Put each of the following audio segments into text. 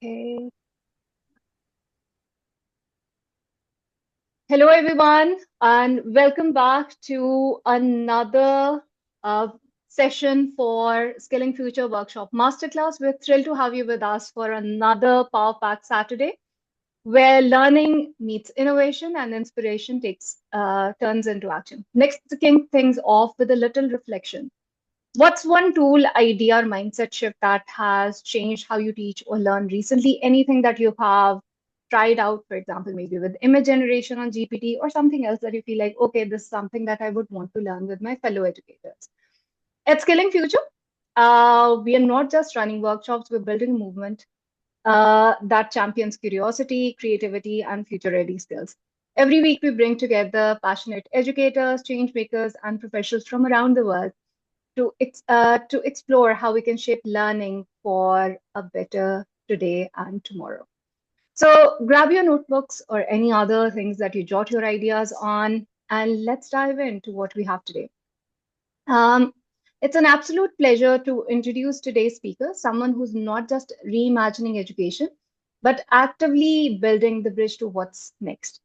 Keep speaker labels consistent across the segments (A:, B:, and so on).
A: Okay. Hello, everyone, and welcome back to another uh, session for Skilling Future Workshop Masterclass. We're thrilled to have you with us for another Power Pack Saturday, where learning meets innovation and inspiration takes turns into action. Next, to kick things off with a little reflection. What's one tool, idea, or mindset shift that has changed how you teach or learn recently? Anything that you have tried out, for example, maybe with image generation on GPT or something else that you feel like, okay, this is something that I would want to learn with my fellow educators. At Skilling Future, we are not just running workshops, we're building a movement that champions curiosity, creativity, and future ready skills. Every week, we bring together passionate educators, change makers, and professionals from around the world to explore how we can shape learning for a better today and tomorrow. So grab your notebooks or any other things that you jot your ideas on, and let's dive into what we have today. Um, it's an absolute pleasure to introduce today's speaker, someone who's not just reimagining education, but actively building the bridge to what's next.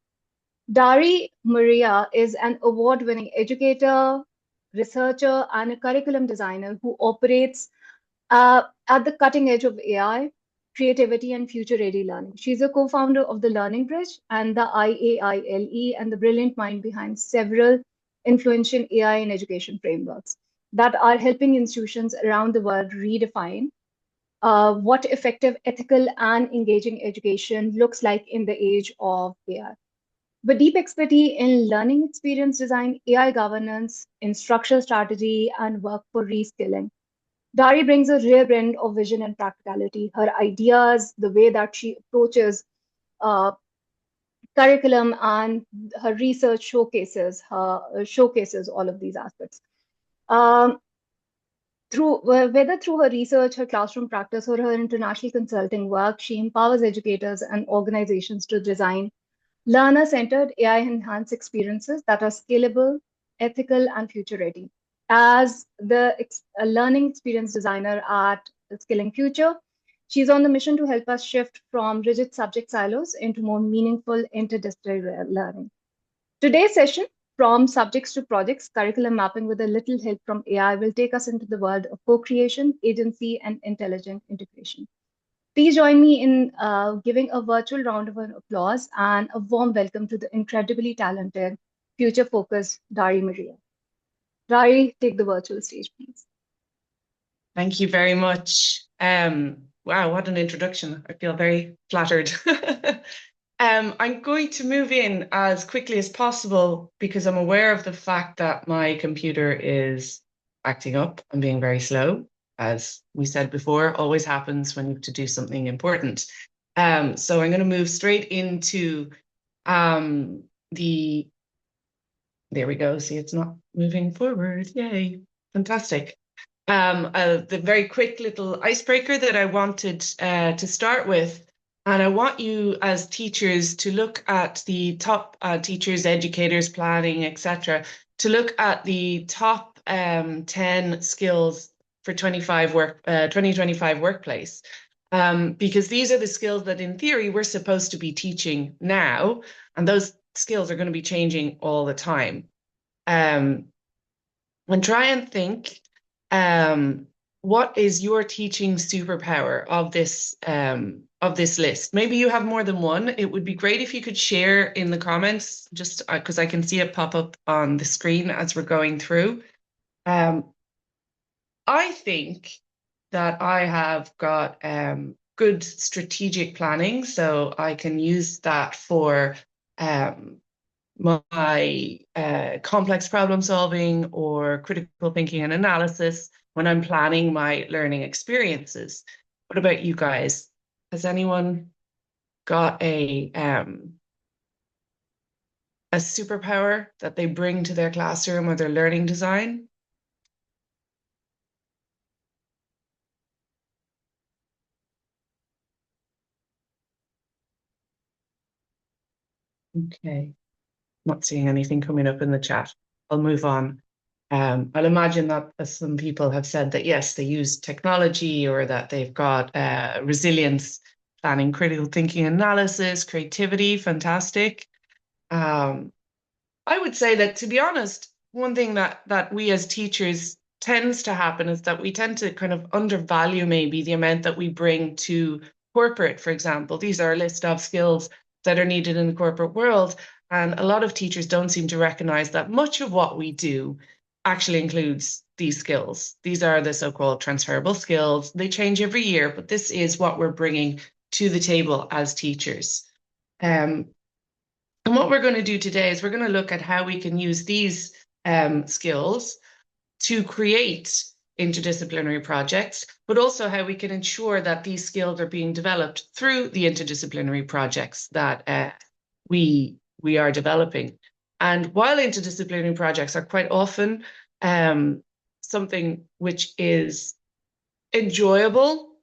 A: Daire Maria is an award-winning educator, researcher, and a curriculum designer who operates at the cutting edge of AI, creativity, and future-ready learning. She's a co-founder of the Learning Bridge and the IAILE, and the brilliant mind behind several influential AI in education frameworks that are helping institutions around the world redefine what effective, ethical, and engaging education looks like in the age of AI. With deep expertise in learning experience design, AI governance, instructional strategy, and work for reskilling, Dari brings a rare blend of vision and practicality. Her ideas, the way that she approaches uh, curriculum, and her research showcases all of these aspects. Um, through whether through her research, her classroom practice, or her international consulting work, she empowers educators and organizations to design learner-centered AI-enhanced experiences that are scalable, ethical, and future-ready. As a learning experience designer at Skilling Future, she's on the mission to help us shift from rigid subject silos into more meaningful interdisciplinary learning. Today's session, from subjects to projects, curriculum mapping with a little help from AI, will take us into the world of co-creation, agency, and intelligent integration. Please join me in giving a virtual round of applause and a warm welcome to the incredibly talented, future-focused Dari Maria. Dari, take the virtual stage, please.
B: Thank you very much. Wow, what an introduction. I feel very flattered. I'm going to move in as quickly as possible because I'm aware of the fact that my computer is acting up and being very slow. As we said before, always happens when you have to do something important. So I'm going to move straight into the, there we go. See, it's not moving forward. Yay. Fantastic. The very quick little icebreaker that I wanted to start with. And I want you as teachers to look at the top teachers, educators, planning, etc., to look at the top 10 skills for 2025 workplace. Because these are the skills that in theory we're supposed to be teaching now, and those skills are going to be changing all the time. And try and think, what is your teaching superpower of this list? Maybe you have more than one. It would be great if you could share in the comments, just because I can see it pop up on the screen as we're going through. I think that I have got good strategic planning, so I can use that for my complex problem solving or critical thinking and analysis when I'm planning my learning experiences. What about you guys? Has anyone got a superpower that they bring to their classroom or their learning design? Okay, not seeing anything coming up in the chat. I'll move on. I'll imagine that some people have said that yes, they use technology or that they've got resilience planning, critical thinking, analysis, creativity, fantastic. Um, I would say that, to be honest, one thing that we as teachers tends to happen is that we tend to kind of undervalue maybe the amount that we bring to corporate, for example. These are a list of skills that are needed in the corporate world. And a lot of teachers don't seem to recognize that much of what we do actually includes these skills. These are the so-called transferable skills. They change every year, but this is what we're bringing to the table as teachers. Um, and what we're going to do today is we're going to look at how we can use these skills to create interdisciplinary projects, but also how we can ensure that these skills are being developed through the interdisciplinary projects that we are developing. And while interdisciplinary projects are quite often something which is enjoyable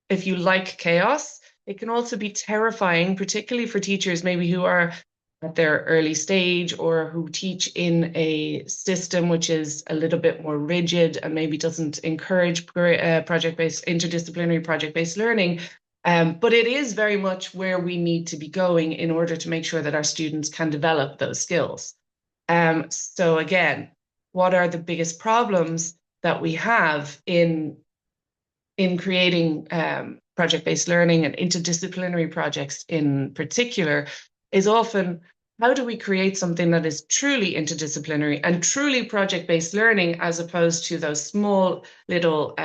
B: if you like chaos, it can also be terrifying, particularly for teachers maybe who are at their early stage or who teach in a system which is a little bit more rigid and maybe doesn't encourage project-based, interdisciplinary project-based learning. But it is very much where we need to be going in order to make sure that our students can develop those skills. So again, what are the biggest problems that we have in creating project-based learning and interdisciplinary projects in particular is often how do we create something that is truly interdisciplinary and truly project-based learning as opposed to those small little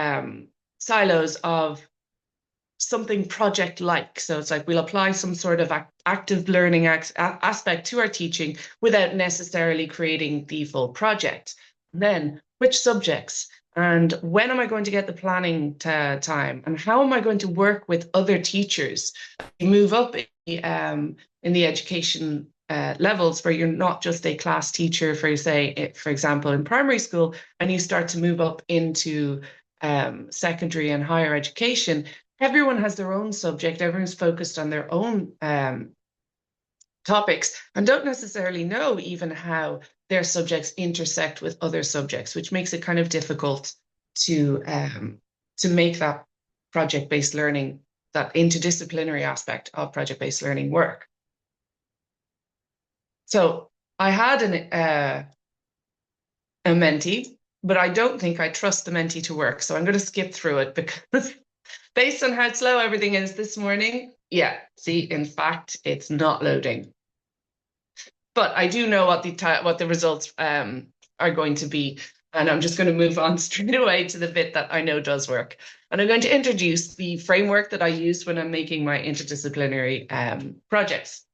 B: silos of something project-like. So it's like we'll apply some sort of active learning aspect to our teaching without necessarily creating the full project. Then which subjects? And when am I going to get the planning time? And how am I going to work with other teachers to move up in the education levels where you're not just a class teacher for, say, for example, in primary school, and you start to move up into secondary and higher education. Everyone has their own subject. Everyone's focused on their own topics and don't necessarily know even how their subjects intersect with other subjects, which makes it kind of difficult to make that project-based learning, that interdisciplinary aspect of project-based learning work. So I had a mentee, but I don't think I trust the mentee to work. So I'm going to skip through it because based on how slow everything is this morning, yeah, see, in fact, it's not loading. But I do know what the results are going to be. And I'm just going to move on straight away to the bit that I know does work. And I'm going to introduce the framework that I use when I'm making my interdisciplinary projects.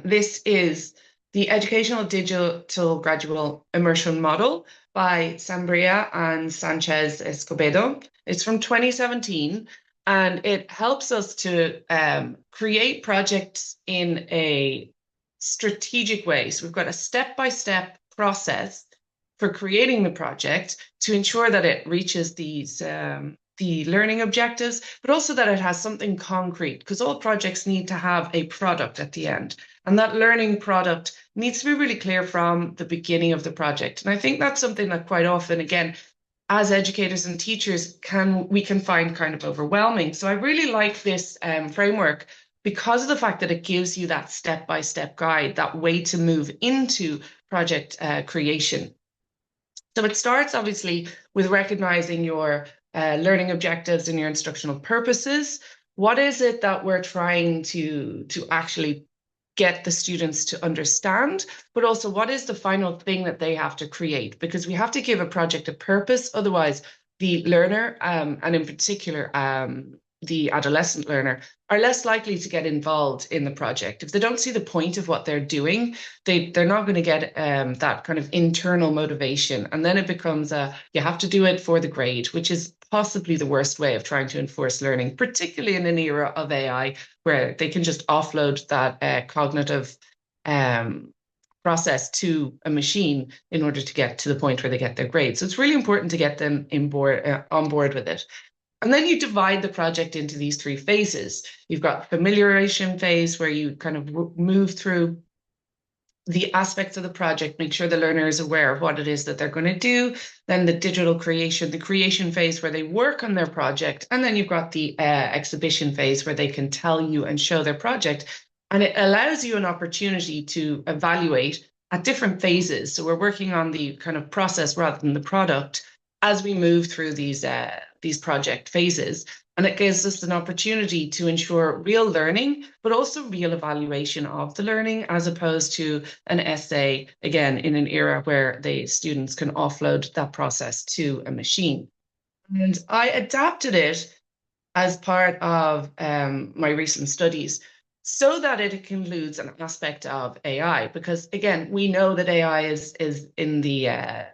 B: This is the Educational Digital Gradual Immersion Model by Sambria and Sanchez Escobedo. It's from 2017, and it helps us to create projects in a strategic way. So we've got a step-by-step process for creating the project to ensure that it reaches these the learning objectives, but also that it has something concrete, because all projects need to have a product at the end. And that learning product needs to be really clear from the beginning of the project. And I think that's something that quite often, again, as educators and teachers, we can find kind of overwhelming. So I really like this framework because of the fact that it gives you that step-by-step guide, that way to move into project creation. So it starts obviously with recognizing your learning objectives and your instructional purposes. What is it that we're trying to actually get the students to understand, but also what is the final thing that they have to create? Because we have to give a project a purpose, otherwise the learner, and in particular the adolescent learner, are less likely to get involved in the project. If they don't see the point of what they're doing, they're not going to get that kind of internal motivation. And then it becomes you have to do it for the grade, which is possibly the worst way of trying to enforce learning, particularly in an era of AI where they can just offload that cognitive process to a machine in order to get to the point where they get their grade. So it's really important to get them on board with it. And then you divide the project into these three phases. You've got the familiarization phase where you kind of move through the aspects of the project, make sure the learner is aware of what it is that they're going to do, then the digital creation, the creation phase where they work on their project, and then you've got the exhibition phase where they can tell you and show their project. And it allows you an opportunity to evaluate at different phases. So we're working on the kind of process rather than the product as we move through these project phases. And it gives us an opportunity to ensure real learning, but also real evaluation of the learning, as opposed to an essay, again, in an era where the students can offload that process to a machine. And I adapted it as part of my recent studies so that it includes an aspect of AI, because again, we know that AI is in the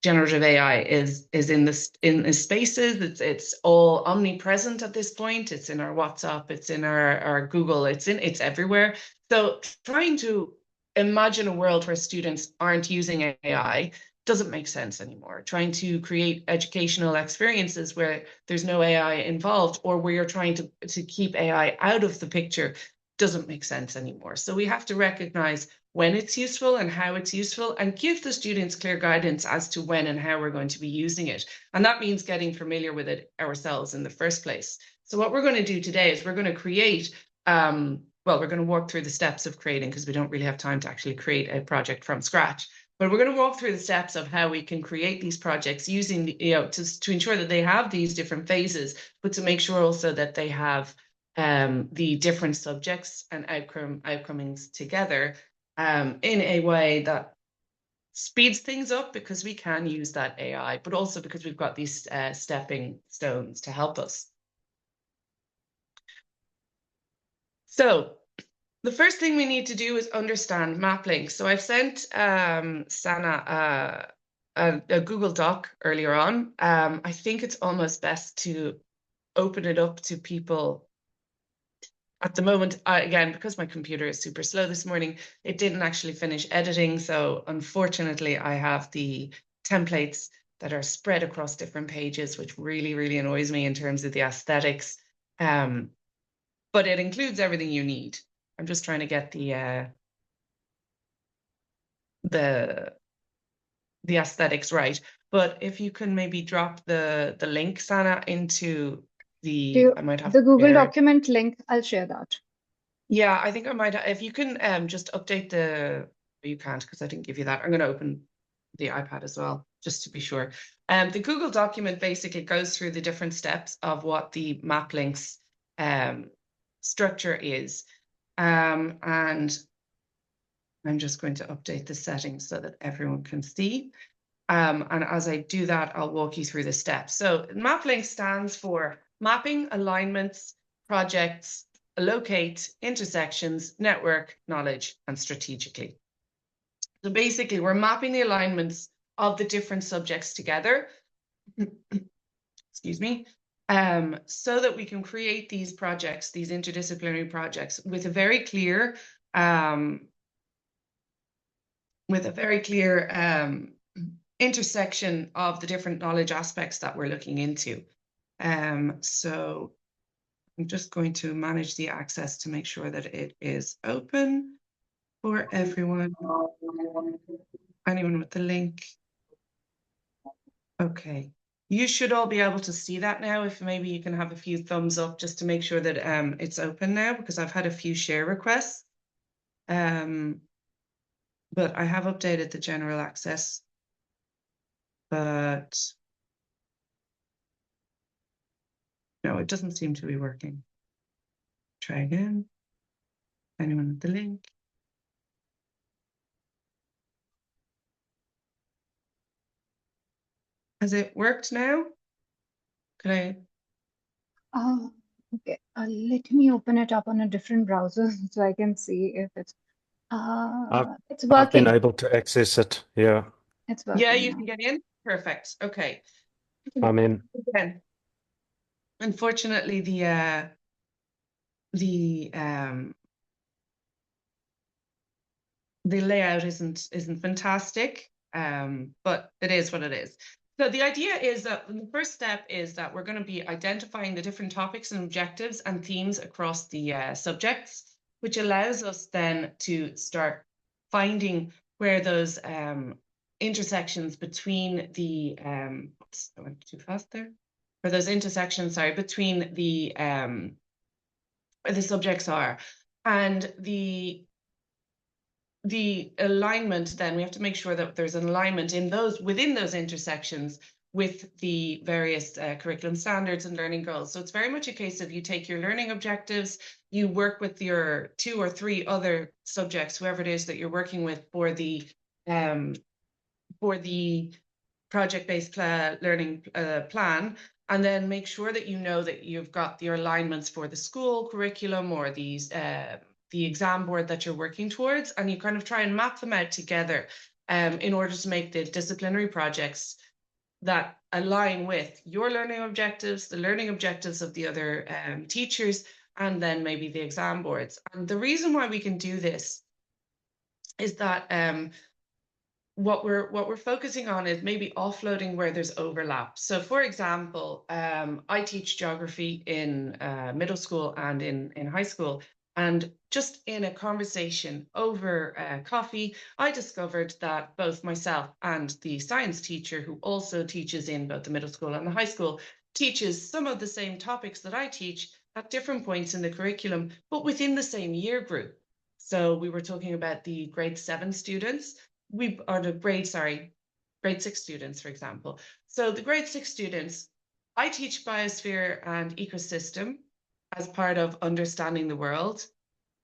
B: generative AI is in the spaces. It's all omnipresent at this point. It's in our WhatsApp, it's in our Google, it's everywhere. So trying to imagine a world where students aren't using AI doesn't make sense anymore. Trying to create educational experiences where there's no AI involved, or where you're trying to keep AI out of the picture, doesn't make sense anymore. So we have to recognize when it's useful and how it's useful, and give the students clear guidance as to when and how we're going to be using it. And that means getting familiar with it ourselves in the first place. So what we're going to do today is we're going to create, well, we're going to walk through the steps of creating, because we don't really have time to actually create a project from scratch. But we're going to walk through the steps of how we can create these projects using, to ensure that they have these different phases, but to make sure also that they have the different subjects and outcomings together in a way that speeds things up, because we can use that AI, but also because we've got these stepping stones to help us. So the first thing we need to do is understand map links. So I've sent Sana a Google Doc earlier on. I think it's almost best to open it up to people. At the moment, again, because my computer is super slow this morning, it didn't actually finish editing. So unfortunately, I have the templates that are spread across different pages, which really, really annoys me in terms of the aesthetics. But it includes everything you need. I'm just trying to get the aesthetics right. But if you can maybe drop the link, Sana, into I might have
A: The
B: to
A: Google
B: share it.
A: document link, I'll share that.
B: Yeah, I think I might, if you can just update you can't, because I didn't give you that. I'm going to open the iPad as well, just to be sure. The Google document basically goes through the different steps of what the map links structure is. And I'm just going to update the settings so that everyone can see. And as I do that, I'll walk you through the steps. So map link stands for mapping, alignments, projects, locate, intersections, network, knowledge, and strategically. So basically, we're mapping the alignments of the different subjects together, excuse me, so that we can create these projects, these interdisciplinary projects, with a very clear intersection of the different knowledge aspects that we're looking into. So I'm just going to manage the access to make sure that it is open for everyone. Anyone with the link? Okay. You should all be able to see that now. If maybe you can have a few thumbs up just to make sure that it's open now, because I've had a few share requests. But I have updated the general access. But no, it doesn't seem to be working. Try again. Anyone with the link? Has it worked now? Can I?
A: Oh, okay. Let me open it up on a different browser so I can see if it's
C: I've been
A: working.
C: able to access it. Yeah.
A: It's
B: Yeah,
A: working
B: you
A: now.
B: can get in. Perfect. Okay.
C: I'm in.
B: Again, unfortunately, the layout isn't fantastic, but it is what it is. So the idea is that the first step is that we're going to be identifying the different topics and objectives and themes across the subjects, which allows us then to start finding where those intersections between the oops, I went too fast there. Where those intersections, sorry, between the where the subjects are, and the alignment. Then we have to make sure that there's an alignment in those within those intersections with the various curriculum standards and learning goals. So it's very much a case of you take your learning objectives, you work with your 2 or 3 other subjects, whoever it is that you're working with for the project-based learning plan, and then make sure that you know that you've got your alignments for the school curriculum or these the exam board that you're working towards, and you kind of try and map them out together in order to make the disciplinary projects that align with your learning objectives, the learning objectives of the other teachers, and then maybe the exam boards. And the reason why we can do this is that what we're focusing on is maybe offloading where there's overlap. So for example, I teach geography in middle school and in high school. And just in a conversation over coffee, I discovered that both myself and the science teacher, who also teaches in both the middle school and the high school, teaches some of the same topics that I teach at different points in the curriculum, but within the same year group. So we were talking about the grade 7 students, grade 6 students, for example. So the grade 6 students, I teach biosphere and ecosystem as part of understanding the world,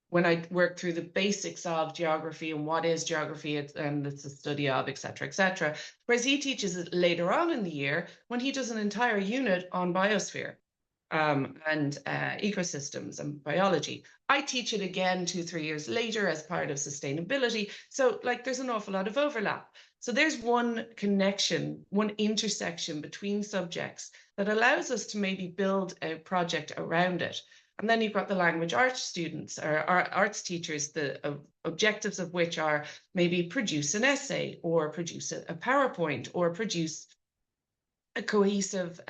B: when I work through the basics of geography and what is geography, and it's a study of, etc., etc. Whereas he teaches it later on in the year when he does an entire unit on biosphere and ecosystems and biology. I teach it again 2-3 years later as part of sustainability. So like there's an awful lot of overlap. So there's one connection, one intersection between subjects that allows us to maybe build a project around it. And then you've got the language arts students or arts teachers, the objectives of which are maybe produce an essay or produce a PowerPoint or produce a cohesive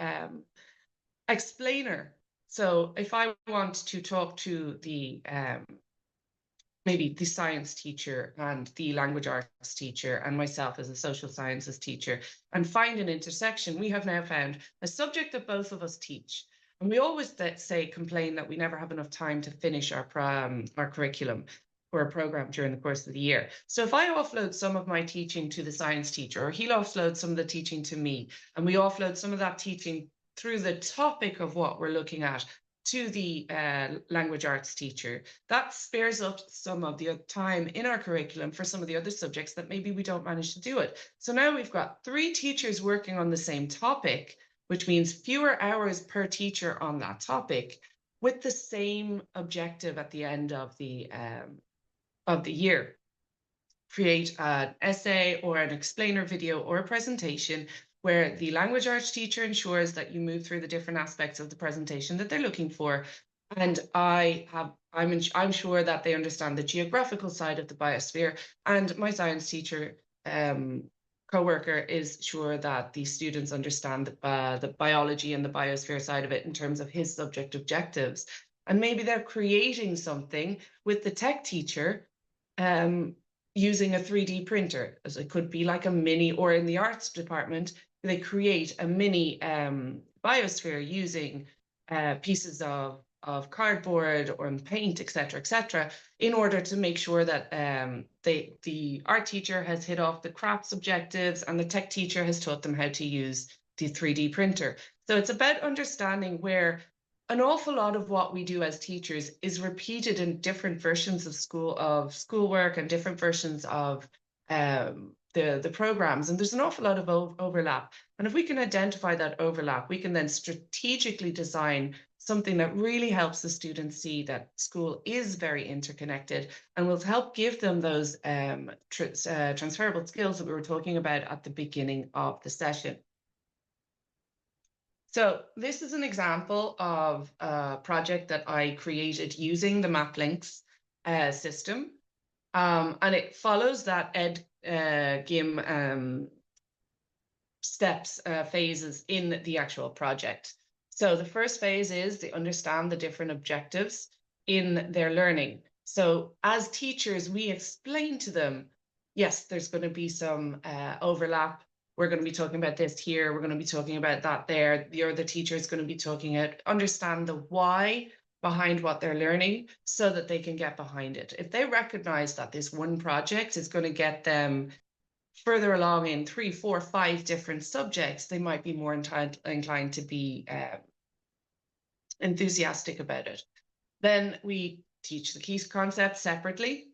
B: explainer. So if I want to talk to the maybe the science teacher and the language arts teacher and myself as a social sciences teacher and find an intersection, we have now found a subject that both of us teach. And we always complain that we never have enough time to finish our curriculum or a program during the course of the year. So if I offload some of my teaching to the science teacher, or he'll offload some of the teaching to me, and we offload some of that teaching through the topic of what we're looking at to the language arts teacher, that spares up some of the time in our curriculum for some of the other subjects that maybe we don't manage to do it. So now we've got 3 teachers working on the same topic, which means fewer hours per teacher on that topic, with the same objective at the end of the year. Create an essay or an explainer video or a presentation where the language arts teacher ensures that you move through the different aspects of the presentation that they're looking for. And I'm sure that they understand the geographical side of the biosphere, and my science teacher co-worker is sure that the students understand the biology and the biosphere side of it in terms of his subject objectives. And maybe they're creating something with the tech teacher using a 3D printer. As it could be like a mini, or in the arts department, they create a mini biosphere using pieces of cardboard or paint, etc., in order to make sure that the art teacher has hit off the crafts objectives and the tech teacher has taught them how to use the 3D printer. So it's about understanding where an awful lot of what we do as teachers is repeated in different versions of schoolwork and different versions of the programs, and there's an awful lot of overlap. And if we can identify that overlap, we can then strategically design something that really helps the students see that school is very interconnected and will help give them those transferable skills that we were talking about at the beginning of the session. So this is an example of a project that I created using the MapLinks system. And it follows that EdGIM steps, phases in the actual project. So the first phase is they understand the different objectives in their learning. So as teachers, we explain to them, yes, there's going to be some overlap. We're going to be talking about this here. We're going to be talking about that there. The other teacher is going to be talking about, understand the why behind what they're learning so that they can get behind it. If they recognize that this one project is going to get them further along in 3, 4, 5 different subjects, they might be more inclined to be enthusiastic about it. Then we teach the key concepts separately.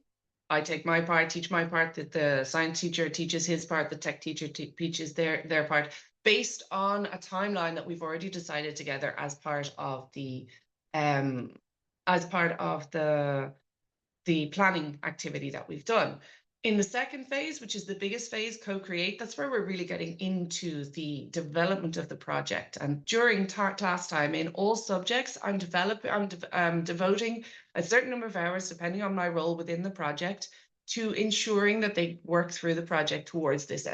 B: I take my part, teach my part, the science teacher teaches his part, the tech teacher teaches their part, based on a timeline that we've already decided together as part of the planning activity that we've done. In the second phase, which is the biggest phase, co-create, that's where we're really getting into the development of the project. And during class time in all subjects, I'm devoting a certain number of hours, depending on my role within the project, to ensuring that they work through the project towards this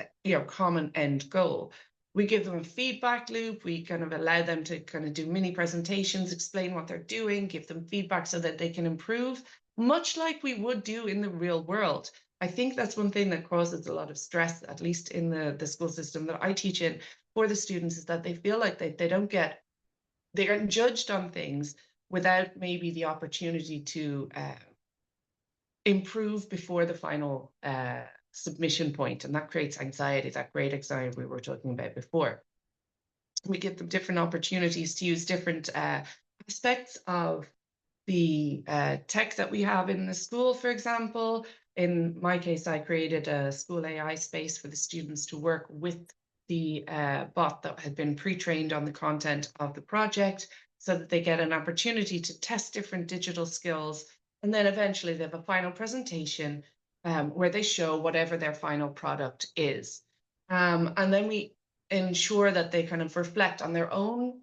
B: common end goal. We give them a feedback loop. We kind of allow them to kind of do mini presentations, explain what they're doing, give them feedback so that they can improve, much like we would do in the real world. I think that's one thing that causes a lot of stress, at least in the school system that I teach in, for the students, is that they feel like they aren't judged on things without maybe the opportunity to improve before the final submission point. And that creates anxiety, that great anxiety we were talking about before. We give them different opportunities to use different aspects of the tech that we have in the school, for example. In my case, I created a school AI space for the students to work with the bot that had been pre-trained on the content of the project, so that they get an opportunity to test different digital skills. And then eventually they have a final presentation where they show whatever their final product is. And then we ensure that they kind of reflect on their own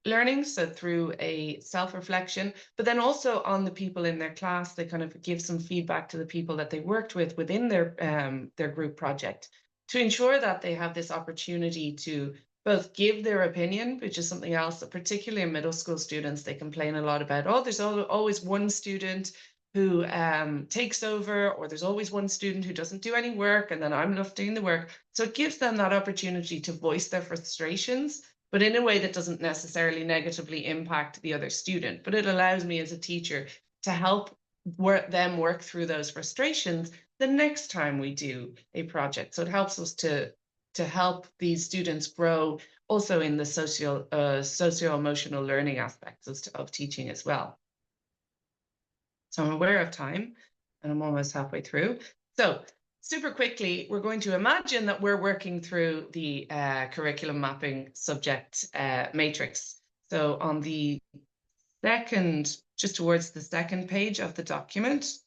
B: learning, so through a self-reflection, but then also on the people in their class. They kind of give some feedback to the people that they worked with within their group project, to ensure that they have this opportunity to both give their opinion, which is something else that particularly in middle school students, they complain a lot about. Oh, there's always one student who takes over, or there's always one student who doesn't do any work, and then I'm left doing the work. So it gives them that opportunity to voice their frustrations, but in a way that doesn't necessarily negatively impact the other student. But it allows me as a teacher to help them work through those frustrations the next time we do a project. So it helps us to help these students grow also in the socio-emotional learning aspects of teaching as well. So I'm aware of time, and I'm almost halfway through. So super quickly, we're going to imagine that we're working through the curriculum mapping subject matrix. So on the second, just towards the second page of the document,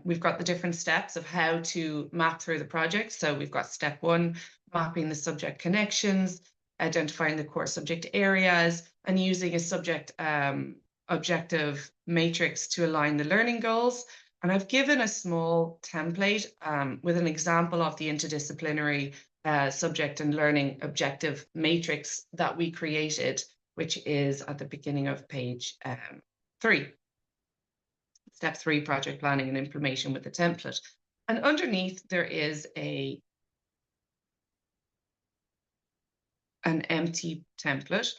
B: we've got the different steps of how to map through the project. So we've got step 1, mapping the subject connections, identifying the core subject areas, and using a subject objective matrix to align the learning goals. And I've given a small template with an example of the interdisciplinary subject and learning objective matrix that we created, which is at the beginning of page 3. Step 3, project planning and implementation with the template. And underneath there is an empty template,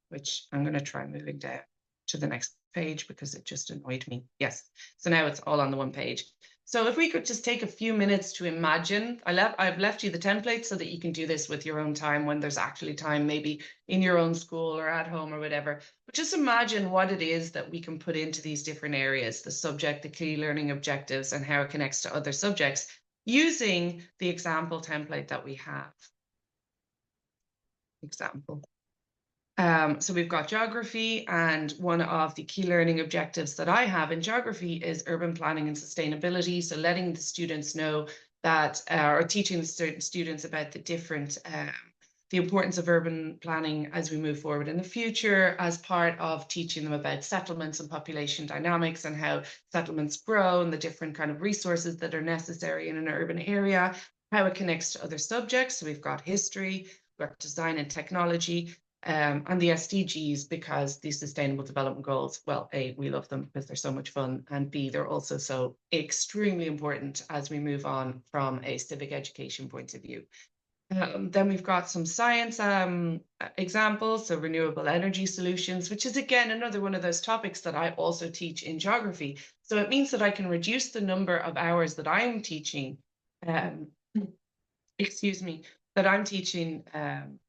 B: which I'm going to try moving down to the next page because it just annoyed me. Yes, so now it's all on the one page. So if we could just take a few minutes to imagine, I've left you the template so that you can do this with your own time when there's actually time, maybe in your own school or at home or whatever. But just imagine what it is that we can put into these different areas, the subject, the key learning objectives, and how it connects to other subjects using the example template that we have. Example. So we've got geography, and one of the key learning objectives that I have in geography is urban planning and sustainability. So letting the students know that, or teaching the students about the different, the importance of urban planning as we move forward in the future, as part of teaching them about settlements and population dynamics and how settlements grow and the different kind of resources that are necessary in an urban area, how it connects to other subjects. So we've got history, we've got design and technology, and the SDGs, because the Sustainable Development Goals, well, A, we love them because they're so much fun, and B, they're also so extremely important as we move on from a civic education point of view. Then we've got some science examples, so renewable energy solutions, which is again another one of those topics that I also teach in geography. So it means that I can reduce the number of hours that I'm teaching, excuse me, that I'm teaching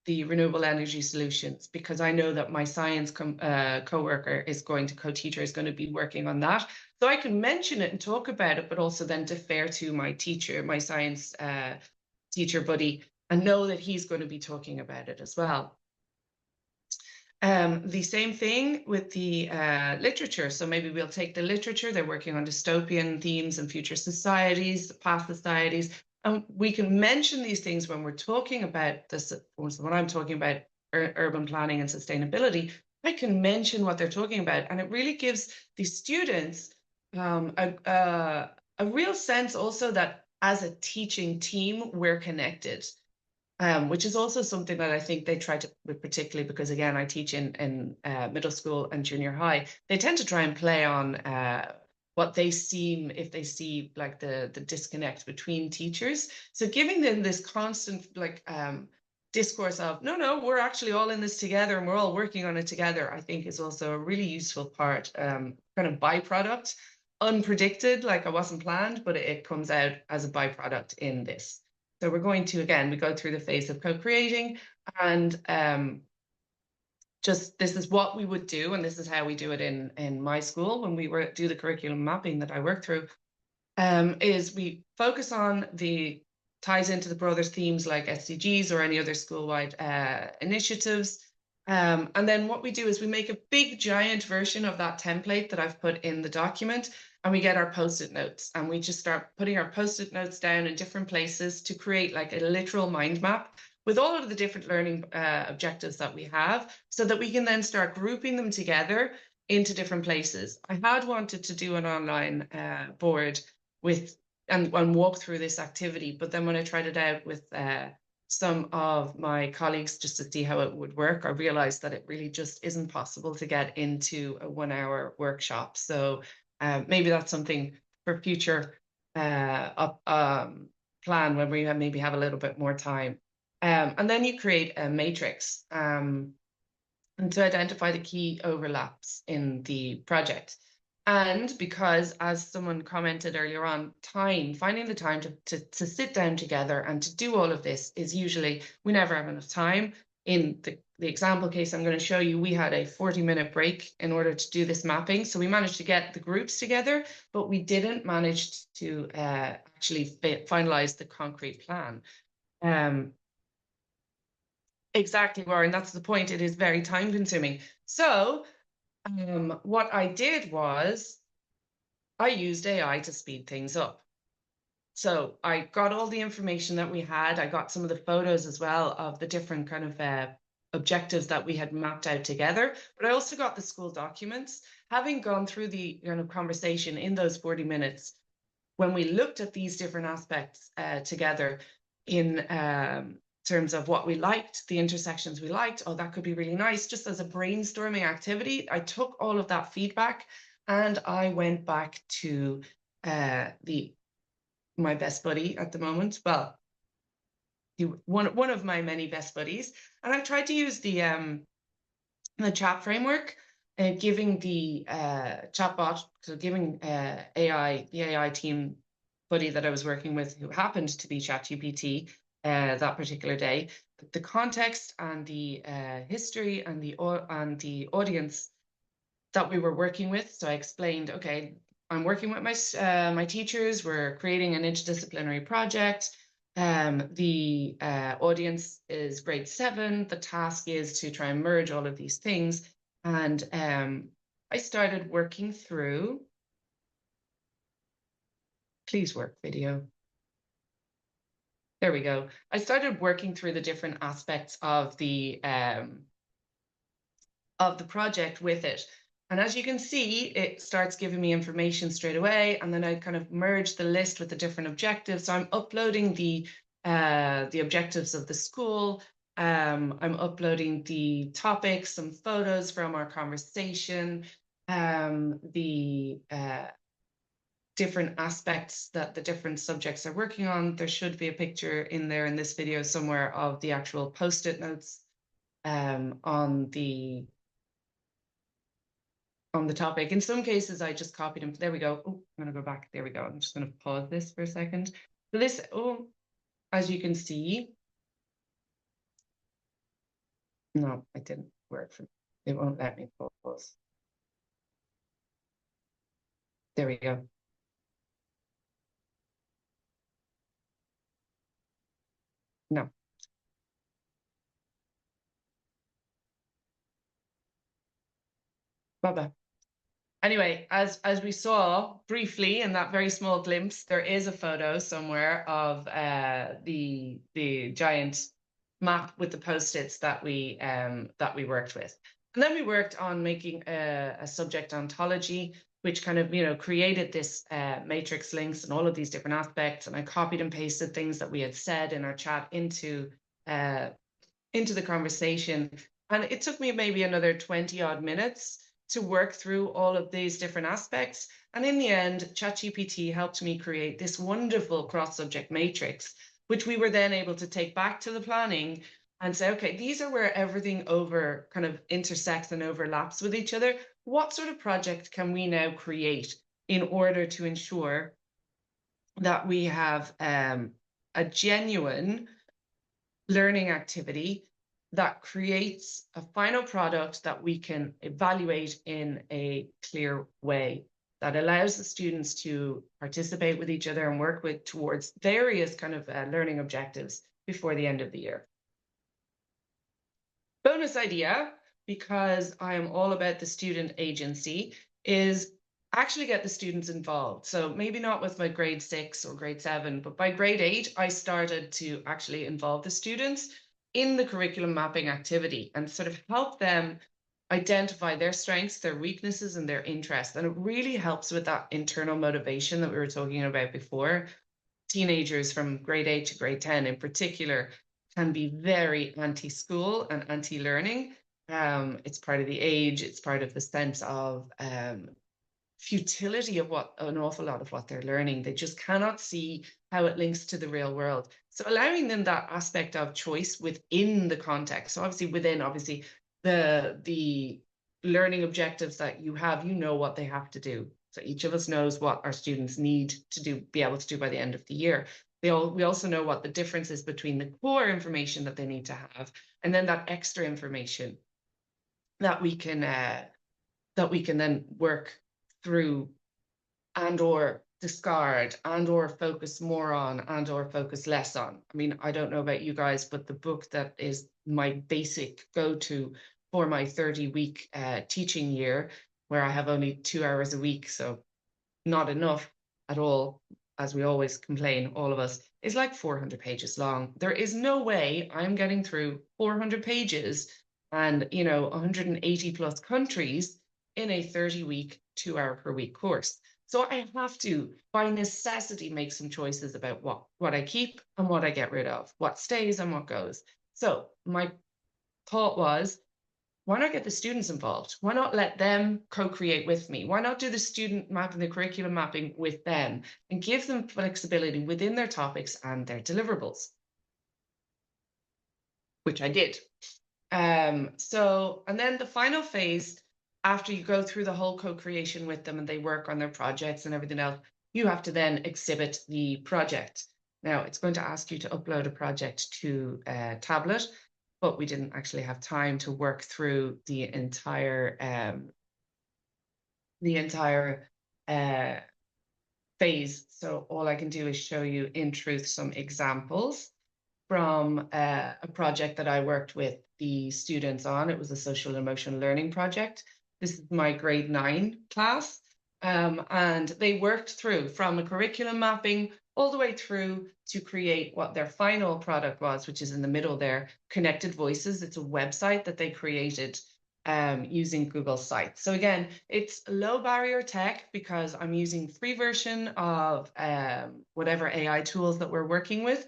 B: the renewable energy solutions, because I know that my science co-worker is going to, co-teacher is going to be working on that. So I can mention it and talk about it, but also then defer to my teacher, my science teacher buddy, and know that he's going to be talking about it as well. The same thing with the literature. So maybe we'll take the literature. They're working on dystopian themes and future societies, past societies. And we can mention these things when we're talking about this. When I'm talking about urban planning and sustainability, I can mention what they're talking about. And it really gives the students a real sense also that as a teaching team, we're connected. Which is also something that I think they try to, particularly because, again, I teach in middle school and junior high, they tend to try and play on what they seem, if they see like the disconnect between teachers. So giving them this constant discourse of, no, we're actually all in this together and we're all working on it together, I think is also a really useful part, kind of byproduct, unpredicted, like I wasn't planned, but it comes out as a byproduct in this. So we're going to, again, we go through the phase of co-creating, and just this is what we would do, and this is how we do it in my school when we do the curriculum mapping that I work through, is we focus on the ties into the broader themes like SDGs or any other school-wide initiatives. And then what we do is we make a big giant version of that template that I've put in the document, and we get our post-it notes, and we just start putting our post-it notes down in different places to create like a literal mind map with all of the different learning objectives that we have, so that we can then start grouping them together into different places. I had wanted to do an online board with and walk through this activity, but then when I tried it out with some of my colleagues just to see how it would work, I realized that it really just isn't possible to get into a 1-hour workshop. So maybe that's something for future plan when we maybe have a little bit more time. And then you create a matrix and to identify the key overlaps in the project. And because, as someone commented earlier on, finding the time to sit down together and to do all of this is usually, we never have enough time. In the example case I'm going to show you, we had a 40-minute break in order to do this mapping. So we managed to get the groups together, but we didn't manage to actually finalize the concrete plan. Exactly, Warren, that's the point. It is very time consuming. So what I did was I used AI to speed things up. So I got all the information that we had. I got some of the photos as well of the different kind of objectives that we had mapped out together. But I also got the school documents. Having gone through the kind of conversation in those 40 minutes, when we looked at these different aspects together in terms of what we liked, the intersections we liked, oh, that could be really nice, just as a brainstorming activity, I took all of that feedback and I went back to my best buddy at the moment, well, one of my many best buddies, and I tried to use the chat framework, giving the chatbot, so giving the AI team buddy that I was working with, who happened to be ChatGPT that particular day, the context and the history and the audience that we were working with. So I explained, okay, I'm working with my teachers. We're creating an interdisciplinary project. The audience is grade 7. The task is to try and merge all of these things. And I started working through, please work video. There we go. I started working through the different aspects of the project with it. And as you can see, it starts giving me information straight away. And then I kind of merge the list with the different objectives. So I'm uploading the objectives of the school, I'm uploading the topics, some photos from our conversation, the different aspects that the different subjects are working on. There should be a picture in there in this video somewhere of the actual post-it notes on the topic. In some cases, I just copied them. There we go. Oh, I'm going to go back. There we go. I'm just going to pause this for a second. So this, as you can see, no, it didn't work for me. It won't let me pause. There we go. No. Bye-bye. Anyway, as we saw briefly in that very small glimpse, there is a photo somewhere of the giant map with the post-its that we worked with. And then we worked on making a subject ontology, which kind of, created this matrix links and all of these different aspects. And I copied and pasted things that we had said in our chat into the conversation. And it took me maybe another 20 odd minutes to work through all of these different aspects. And in the end, ChatGPT helped me create this wonderful cross-subject matrix, which we were then able to take back to the planning and say, okay, these are where everything kind of intersects and overlaps with each other. What sort of project can we now create in order to ensure that we have a genuine learning activity that creates a final product that we can evaluate in a clear way, that allows the students to participate with each other and work towards various kind of learning objectives before the end of the year. Bonus idea, because I am all about the student agency, is actually get the students involved. So maybe not with my grade 6 or grade 7, but by grade 8, I started to actually involve the students in the curriculum mapping activity and sort of help them identify their strengths, their weaknesses, and their interests. And it really helps with that internal motivation that we were talking about before. Teenagers from grade 8 to grade 10 in particular can be very anti-school and anti-learning. It's part of the age, it's part of the sense of futility of an awful lot of what they're learning. They just cannot see how it links to the real world. So allowing them that aspect of choice within the context. So obviously the learning objectives that you have, what they have to do. So each of us knows what our students need to be able to do by the end of the year. We also know what the difference is between the core information that they need to have and then that extra information that we can then work through and or discard and or focus more on and or focus less on. I mean, I don't know about you guys, but the book that is my basic go-to for my 30-week teaching year, where I have only 2 hours a week, so not enough at all, as we always complain, all of us, is like 400 pages long. There is no way I'm getting through 400 pages and 180 plus countries in a 30-week, 2-hour per week course. So I have to, by necessity, make some choices about what I keep and what I get rid of, what stays and what goes. So my thought was, why not get the students involved? Why not let them co-create with me? Why not do the student mapping, the curriculum mapping with them and give them flexibility within their topics and their deliverables? Which I did. And then the final phase, after you go through the whole co-creation with them and they work on their projects and everything else, you have to then exhibit the project. Now, it's going to ask you to upload a project to a tablet, but we didn't actually have time to work through the entire phase. So all I can do is show you in truth some examples from a project that I worked with the students on. It was a social and emotional learning project. This is my grade 9 class. And they worked through from a curriculum mapping all the way through to create what their final product was, which is in the middle there, Connected Voices. It's a website that they created using Google Sites. So again, it's low barrier tech because I'm using free version of whatever AI tools that we're working with.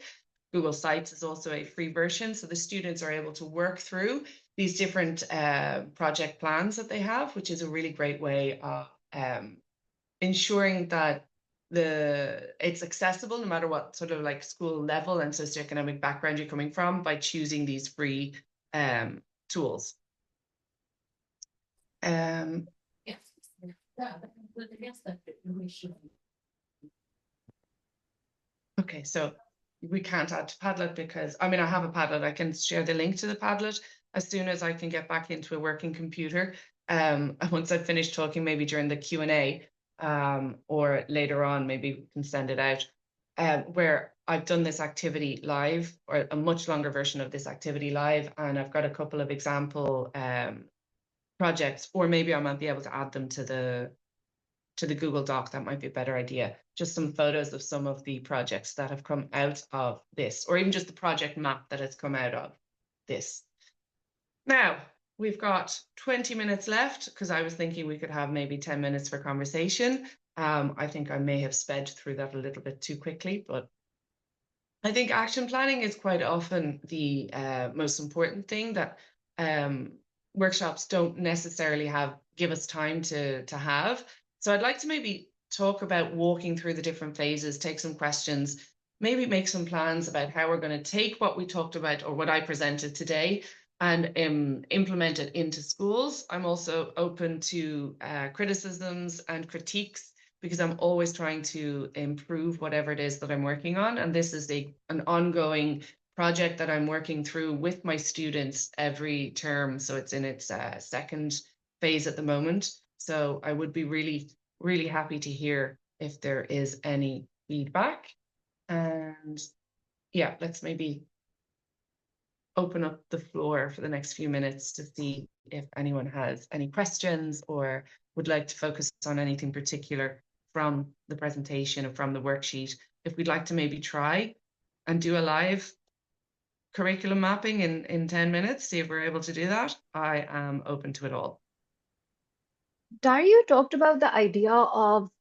B: Google Sites is also a free version. So the students are able to work through these different project plans that they have, which is a really great way of ensuring that it's accessible no matter what sort of like school level and socioeconomic background you're coming from by choosing these free tools. Okay, so we can't add to Padlet because, I mean, I have a Padlet. I can share the link to the Padlet as soon as I can get back into a working computer. Once I've finished talking, maybe during the Q&A, or later on, maybe we can send it out, where I've done this activity live, or a much longer version of this activity live, and I've got a couple of example projects, or maybe I might be able to add them to the Google Doc. That might be a better idea. Just some photos of some of the projects that have come out of this, or even just the project map that has come out of this. Now, we've got 20 minutes left because I was thinking we could have maybe 10 minutes for conversation. I think I may have sped through that a little bit too quickly, but I think action planning is quite often the most important thing that workshops don't necessarily give us time to have. So I'd like to maybe talk about walking through the different phases, take some questions, maybe make some plans about how we're going to take what we talked about or what I presented today and implement it into schools. I'm also open to criticisms and critiques because I'm always trying to improve whatever it is that I'm working on. And this is an ongoing project that I'm working through with my students every term. So it's in its second phase at the moment. So I would be really, really happy to hear if there is any feedback. And yeah, let's maybe open up the floor for the next few minutes to see if anyone has any questions or would like to focus on anything particular from the presentation or from the worksheet. If we'd like to maybe try and do a live curriculum mapping in 10 minutes, see if we're able to do that, I am open to it all.
A: Daire, you talked about the idea of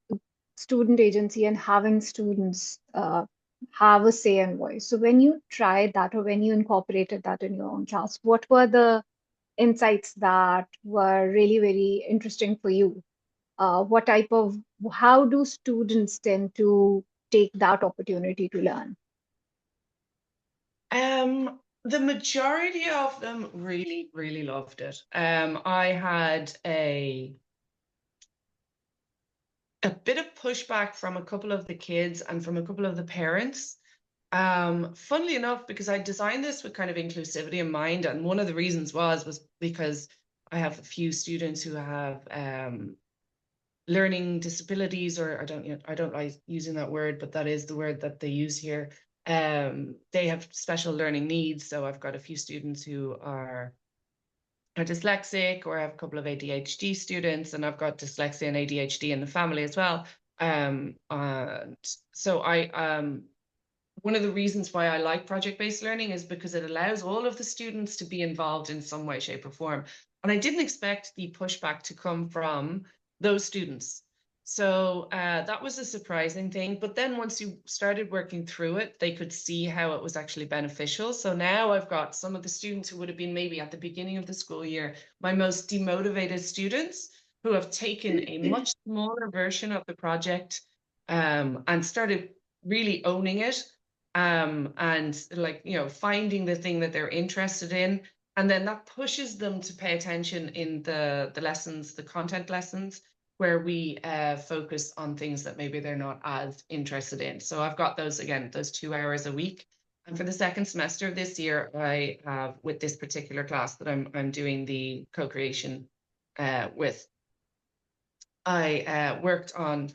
A: student agency and having students have a say and voice. So when you tried that or when you incorporated that in your own class, what were the insights that were really very interesting for you? How do students tend to take that opportunity to learn?
B: The majority of them really, really loved it. I had a bit of pushback from a couple of the kids and from a couple of the parents. Funnily enough, because I designed this with kind of inclusivity in mind, and one of the reasons was because I have a few students who have learning disabilities, or I don't like using that word, but that is the word that they use here. They have special learning needs, so I've got a few students who are dyslexic, or I have a couple of ADHD students, and I've got dyslexia and ADHD in the family as well. And so one of the reasons why I like project-based learning is because it allows all of the students to be involved in some way, shape, or form. And I didn't expect the pushback to come from those students. So that was a surprising thing. But then once you started working through it, they could see how it was actually beneficial. So now I've got some of the students who would have been maybe at the beginning of the school year, my most demotivated students, who have taken a much smaller version of the project and started really owning it. And like, finding the thing that they're interested in. And then that pushes them to pay attention in the lessons, the content lessons, where we focus on things that maybe they're not as interested in. So I've got those 2 hours a week. And for the second semester of this year, I have, with this particular class that I'm doing the co-creation with, I worked on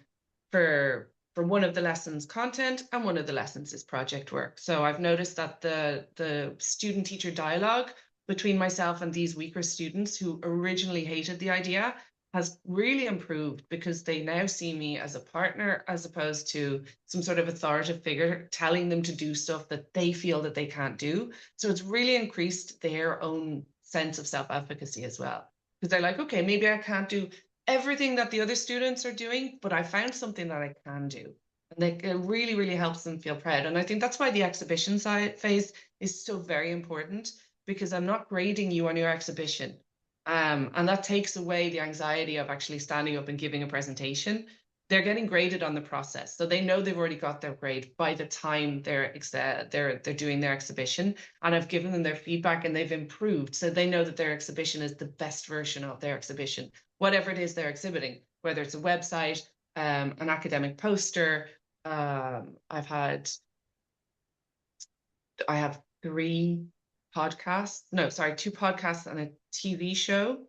B: for one of the lessons content, and one of the lessons is project work. So I've noticed that the student-teacher dialogue between myself and these weaker students who originally hated the idea has really improved, because they now see me as a partner as opposed to some sort of authoritative figure telling them to do stuff that they feel that they can't do. So it's really increased their own sense of self-efficacy as well, because they're like, okay, maybe I can't do everything that the other students are doing, but I found something that I can do. And it really, really helps them feel proud. And I think that's why the exhibition phase is so very important, because I'm not grading you on your exhibition. And that takes away the anxiety of actually standing up and giving a presentation. They're getting graded on the process, so they know they've already got their grade by the time they're doing their exhibition. And I've given them their feedback, and they've improved, so they know that their exhibition is the best version of their exhibition, whatever it is they're exhibiting, whether it's a website, an academic poster. I have two podcasts and a TV show,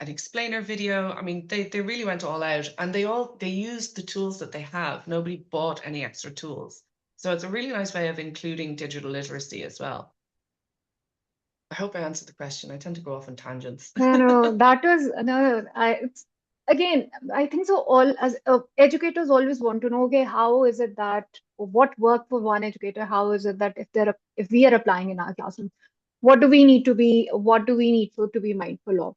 B: an explainer video. I mean, they really went all out, and they used the tools that they have. Nobody bought any extra tools. So it's a really nice way of including digital literacy as well. I hope I answered the question. I tend to go off on tangents.
A: No, that was no. Again, I think so. All as educators always want to know, okay, how is it that what worked for one educator? How is it that if we are applying in our classroom, what do we need to be? What do we need to be mindful of?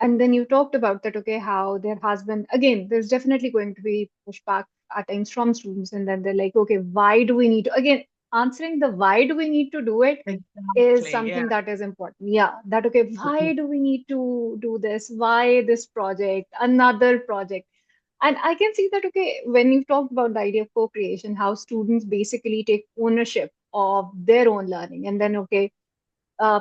A: And then you talked about that, okay, how there has been, again, there's definitely going to be pushback at times from students, and then they're like, okay, why do we need to, again, answering the why do we need to do it is
B: Exactly, yeah.
A: something that is important. Yeah, that, okay, why do we need to do this? Why this project, another project? And I can see that, okay, when you talked about the idea of co-creation, how students basically take ownership of their own learning, and then, okay,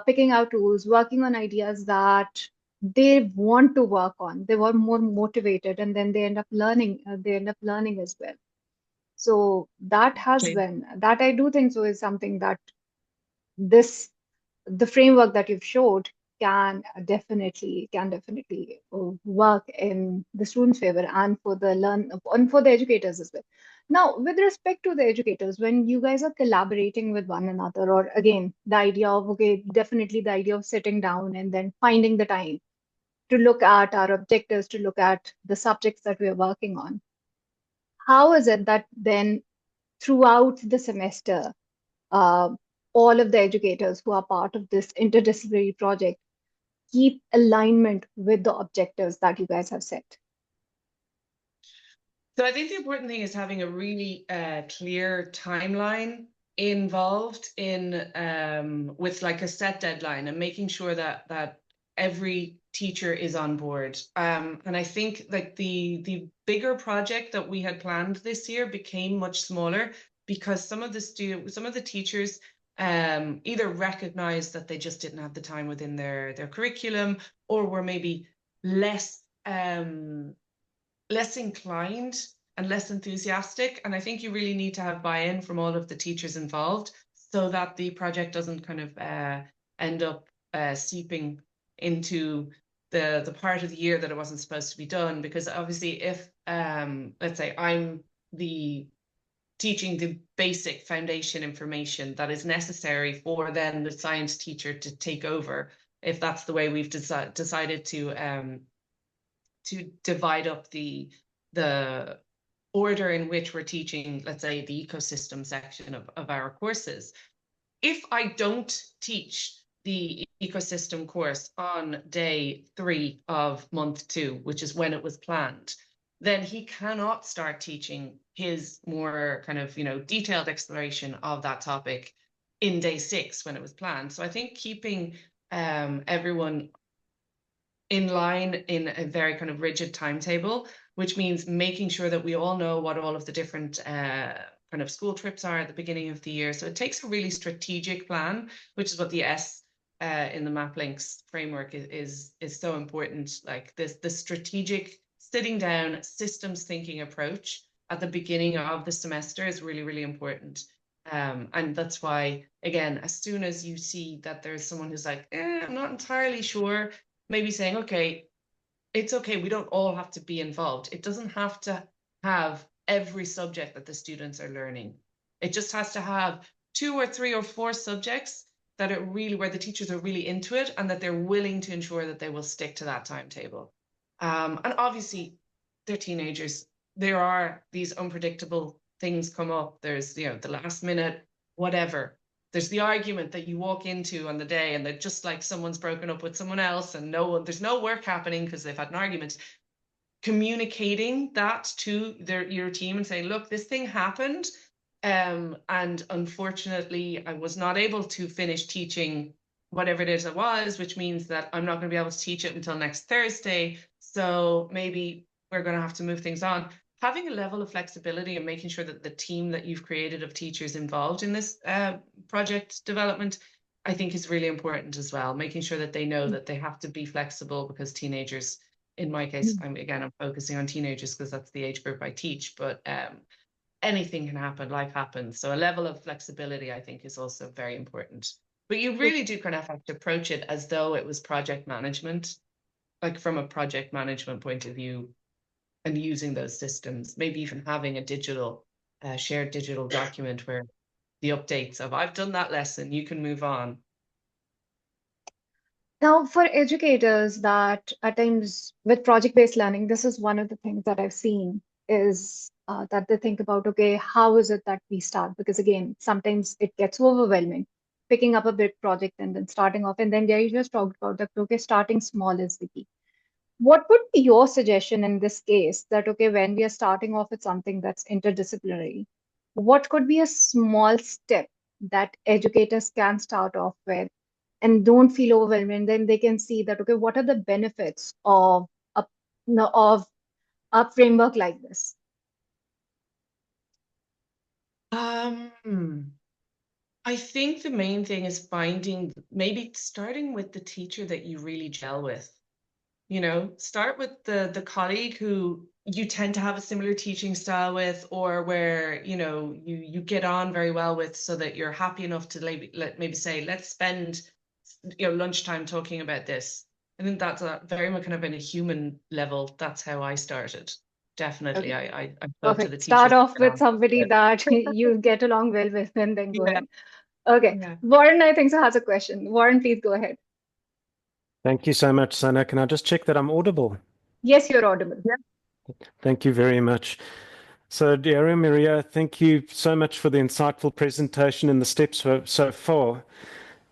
A: picking out tools, working on ideas that they want to work on. They were more motivated, and then they end up learning. They end up learning as well. So that has
B: Exactly.
A: been that I do think so is something that this the framework that you've showed can definitely work in the students' favor and for the educators as well. Now, with respect to the educators, when you guys are collaborating with one another, or again, the idea of, okay, definitely the idea of sitting down and then finding the time to look at our objectives, to look at the subjects that we are working on, how is it that then throughout the semester, uh, all of the educators who are part of this interdisciplinary project keep alignment with the objectives that you guys have set?
B: So I think the important thing is having a really clear timeline involved in with like a set deadline, and making sure that every teacher is on board. And I think like the bigger project that we had planned this year became much smaller, because some of the teachers either recognized that they just didn't have the time within their curriculum, or were maybe less less inclined and less enthusiastic. And I think you really need to have buy-in from all of the teachers involved, so that the project doesn't kind of end up seeping into the part of the year that it wasn't supposed to be done. Because obviously, if let's say I'm the teaching the basic foundation information that is necessary for then the science teacher to take over, if that's the way we've decided to divide up the order in which we're teaching, let's say, the ecosystem section of our courses. If I don't teach the ecosystem course on day 3 of month 2, which is when it was planned, then he cannot start teaching his more kind of, detailed exploration of that topic in day 6 when it was planned. So I think keeping everyone in line in a very kind of rigid timetable, which means making sure that we all know what all of the different kind of school trips are at the beginning of the year. So it takes a really strategic plan, which is what the S in the MapLinks framework is so important. Like the strategic sitting down systems thinking approach at the beginning of the semester is really, really important. And that's why, again, as soon as you see that there's someone who's like, I'm not entirely sure, maybe saying, okay, it's okay, we don't all have to be involved. It doesn't have to have every subject that the students are learning. It just has to have 2 or 3 or 4 subjects that are really where the teachers are really into it, and that they're willing to ensure that they will stick to that timetable. And obviously, they're teenagers. There are these unpredictable things come up. There's, the last minute, whatever. There's the argument that you walk into on the day, and that just like someone's broken up with someone else, and there's no work happening because they've had an argument. communicating that to your team and saying, look, this thing happened. And unfortunately, I was not able to finish teaching whatever it is it was, which means that I'm not going to be able to teach it until next Thursday. So maybe we're going to have to move things on. Having a level of flexibility and making sure that the team that you've created of teachers involved in this project development, I think, is really important as well. Making sure that they know that they have to be flexible, because teenagers, in my case, I'm focusing on teenagers because that's the age group I teach, but anything can happen, life happens. So a level of flexibility, I think, is also very important. But you really do kind of have to approach it as though it was project management, like from a project management point of view, and using those systems, maybe even having a digital, shared digital document where the updates of, I've done that lesson, you can move on.
A: Now, for educators that at times with project-based learning, this is one of the things that I've seen is that they think about, okay, how is it that we start? Because again, sometimes it gets overwhelming, picking up a big project and then starting off. And then Gary just talked about that, okay, starting small is the key. What would be your suggestion in this case that, okay, when we are starting off with something that's interdisciplinary, what could be a small step that educators can start off with and don't feel overwhelmed? And then they can see that, okay, what are the benefits of a, of a framework like this?
B: I think the main thing is maybe starting with the teacher that you really gel with. You know, start with the colleague who you tend to have a similar teaching style with, or where, you know, you get on very well with, so that you're happy enough to maybe say, let's spend, you know, lunchtime talking about this. I think that's very much kind of in a human level. That's how I started. Definitely.
A: Okay,
B: I spoke to the
A: perfect. Start
B: teachers.
A: off with somebody that you get along well with and then go
B: Yeah.
A: ahead. Okay,
B: Yeah.
A: Warren, I think so has a question. Warren, please go ahead.
C: Thank you so much, Sana. Can I just check that I'm audible?
A: Yes, you're audible.
C: Thank you very much. So, Daire Maria, thank you so much for the insightful presentation and the steps so far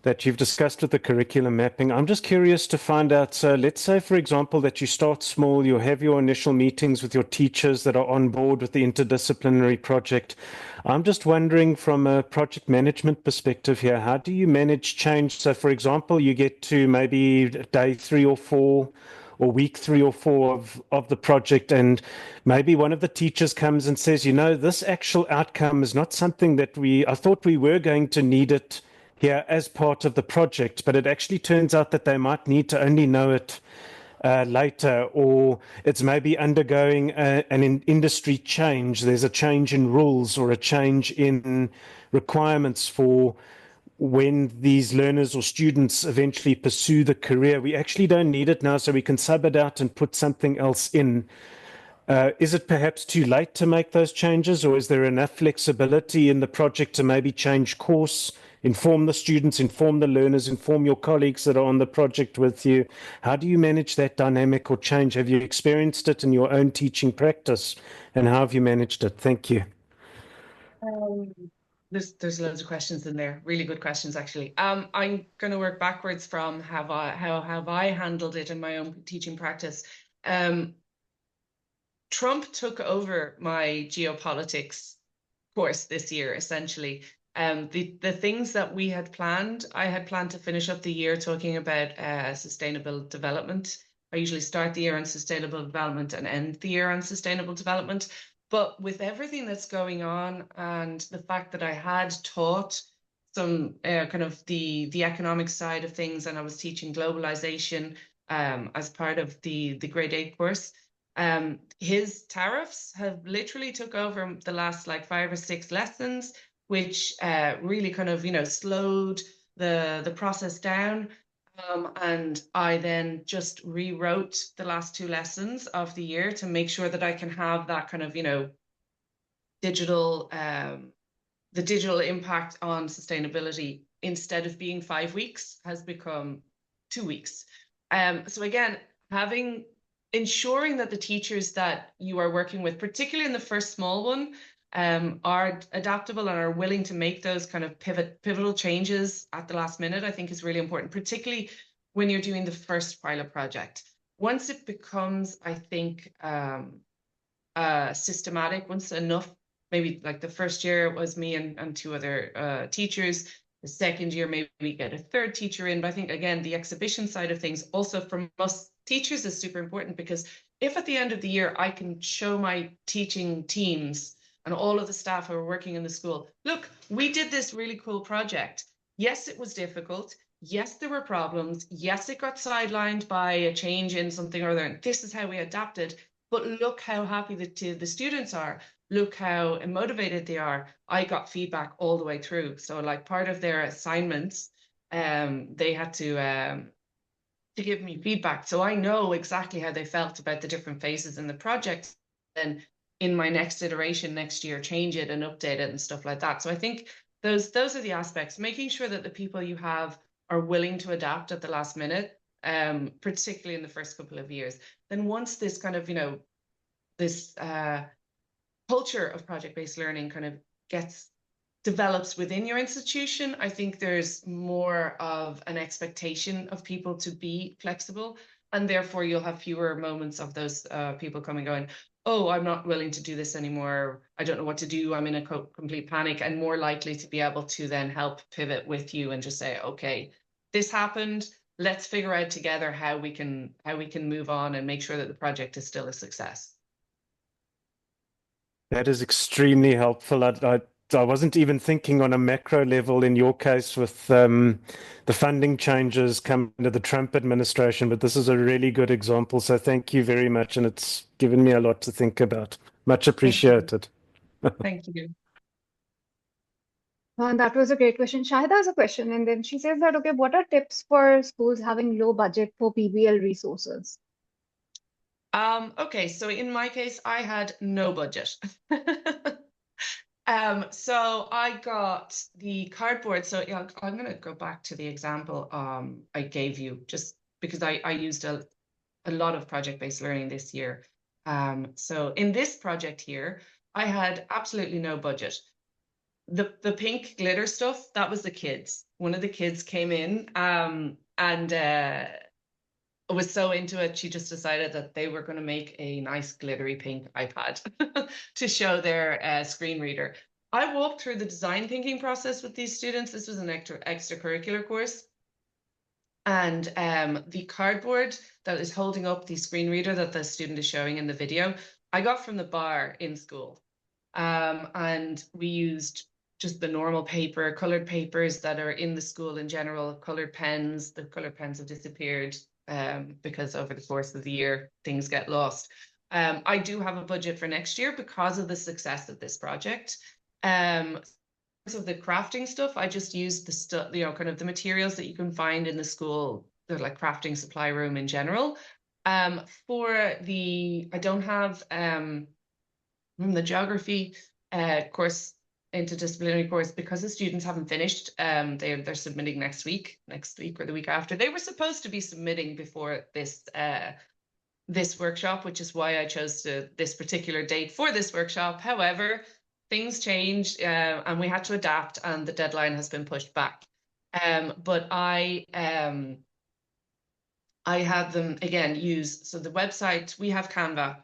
C: that you've discussed with the curriculum mapping. I'm just curious to find out, so let's say, for example, that you start small, you have your initial meetings with your teachers that are on board with the interdisciplinary project. I'm just wondering, from a project management perspective here, how do you manage change? So, for example, you get to maybe day 3 or 4 or week 3 or 4 of the project, and maybe one of the teachers comes and says, you know, this actual outcome is not something that I thought we were going to need it here as part of the project, but it actually turns out that they might need to only know it later, or it's maybe undergoing an industry change. There's a change in rules or a change in requirements for when these learners or students eventually pursue the career. We actually don't need it now, so we can sub it out and put something else in. Is it perhaps too late to make those changes, or is there enough flexibility in the project to maybe change course, inform the students, inform the learners, inform your colleagues that are on the project with you? How do you manage that dynamic or change? Have you experienced it in your own teaching practice, and how have you managed it? Thank you.
B: There's loads of questions in there. Really good questions, actually. I'm going to work backwards from how have I handled it in my own teaching practice. Trump took over my geopolitics course this year, essentially. The things that we had planned, I had planned to finish up the year talking about sustainable development. I usually start the year on sustainable development and end the year on sustainable development. But with everything that's going on, and the fact that I had taught some kind of the economic side of things, and I was teaching globalization as part of the grade 8 course, his tariffs have literally took over the last like 5 or 6 lessons, which really kind of, you know, slowed the process down. And I then just rewrote the last 2 lessons of the year to make sure that I can have that kind of, you know, digital, the digital impact on sustainability, instead of being 5 weeks, has become 2 weeks. So again, ensuring that the teachers that you are working with, particularly in the first small one, are adaptable and are willing to make those kind of pivotal changes at the last minute, I think is really important, particularly when you're doing the first pilot project. once it becomes, I think, systematic, once enough, maybe like the first year it was me and two other teachers. The second year, maybe we get a third teacher in. But I think, again, the exhibition side of things also from us teachers is super important, because if at the end of the year I can show my teaching teams and all of the staff who are working in the school, look, we did this really cool project. Yes, it was difficult. Yes, there were problems. Yes, it got sidelined by a change in something or other. And this is how we adapted. But look how happy the students are. Look how motivated they are. I got feedback all the way through. So like part of their assignments, they had to give me feedback. So I know exactly how they felt about the different phases in the project. And in my next iteration next year, change it and update it and stuff like that. So I think those are the aspects, making sure that the people you have are willing to adapt at the last minute, particularly in the first couple of years. Then once this kind of, this culture of project-based learning kind of develops within your institution, I think there's more of an expectation of people to be flexible, and therefore you'll have fewer moments of those people coming going, oh, I'm not willing to do this anymore. I don't know what to do. I'm in a complete panic, and more likely to be able to then help pivot with you and just say, okay, this happened. Let's figure out together how we can move on and make sure that the project is still a success.
C: That is extremely helpful. I wasn't even thinking on a macro level in your case with the funding changes coming to the Trump administration, but this is a really good example. So thank you very much. And it's given me a lot to think about. Much appreciated.
B: Thank you.
A: That was a great question. Shahida has a question, and then she says that, okay, what are tips for schools having low budget for PBL resources?
B: Okay, so in my case, I had no budget. So I got the cardboard. So yeah, I'm going to go back to the example I gave you, just because I used a lot of project-based learning this year. So in this project here, I had absolutely no budget. The pink glitter stuff, that was the kids. One of the kids came in and was so into it, she just decided that they were going to make a nice glittery pink iPad to show their screen reader. I walked through the design thinking process with these students. This was an extracurricular course. And the cardboard that is holding up the screen reader that the student is showing in the video, I got from the bar in school. And we used just the normal paper, colored papers that are in the school in general, colored pens. The colored pens have disappeared because over the course of the year, things get lost. I do have a budget for next year because of the success of this project. So the crafting stuff, I just used the stuff, kind of the materials that you can find in the school, the like crafting supply room in general. For the, I don't have the geography course, interdisciplinary course, because the students haven't finished. They're submitting next week or the week after. They were supposed to be submitting before this workshop, which is why I chose this particular date for this workshop. However, things changed and we had to adapt, and the deadline has been pushed back. But I had them again use, so the website, we have Canva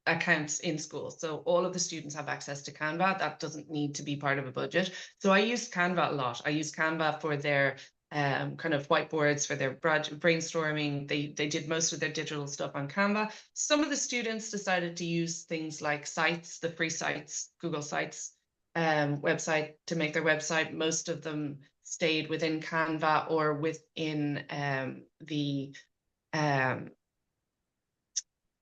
B: accounts in school. So all of the students have access to Canva. That doesn't need to be part of a budget. So I use Canva a lot. I use Canva for their kind of whiteboards, for their brainstorming. They did most of their digital stuff on Canva. Some of the students decided to use things like sites, the free sites, Google Sites website to make their website. Most of them stayed within Canva or within the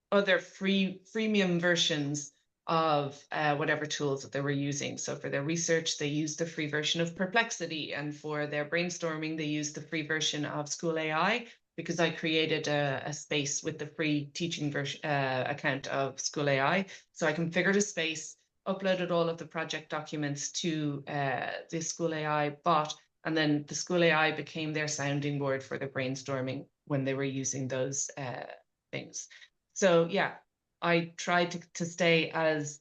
B: other freemium versions of whatever tools that they were using. So for their research, they used the free version of Perplexity, and for their brainstorming, they used the free version of School AI, because I created a space with the free teaching version account of School AI. So I configured a space, uploaded all of the project documents to the School AI bot, and then the School AI became their sounding board for the brainstorming when they were using those things. So yeah, I tried to stay as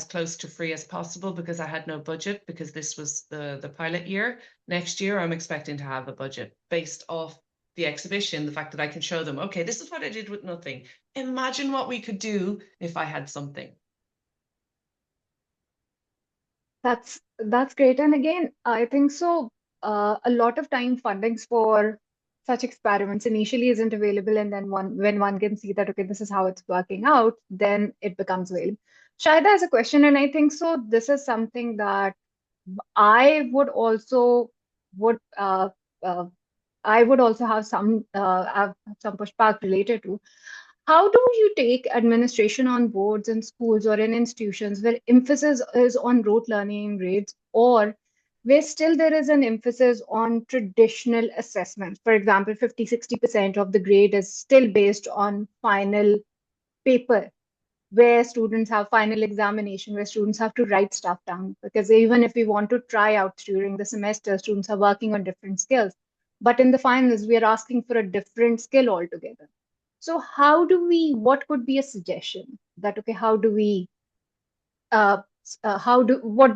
B: close to free as possible because I had no budget, because this was the pilot year. Next year, I'm expecting to have a budget based off the exhibition, the fact that I can show them, okay, this is what I did with nothing. Imagine what we could do if I had something.
A: That's great. And again, I think so. A lot of time fundings for such experiments initially isn't available, and then when one can see that okay, this is how it's working out, then it becomes available. Shahida has a question, and I think so. This is something that I would also would I would also have some pushback related to. How do you take administration on boards and schools or in institutions where emphasis is on rote learning and grades, or where still there is an emphasis on traditional assessment? For example, 50-60% of the grade is still based on final paper, where students have final examination, where students have to write stuff down. Because even if we want to try out during the semester, students are working on different skills. But in the finals, we are asking for a different skill altogether. So what could be a suggestion that, okay, what do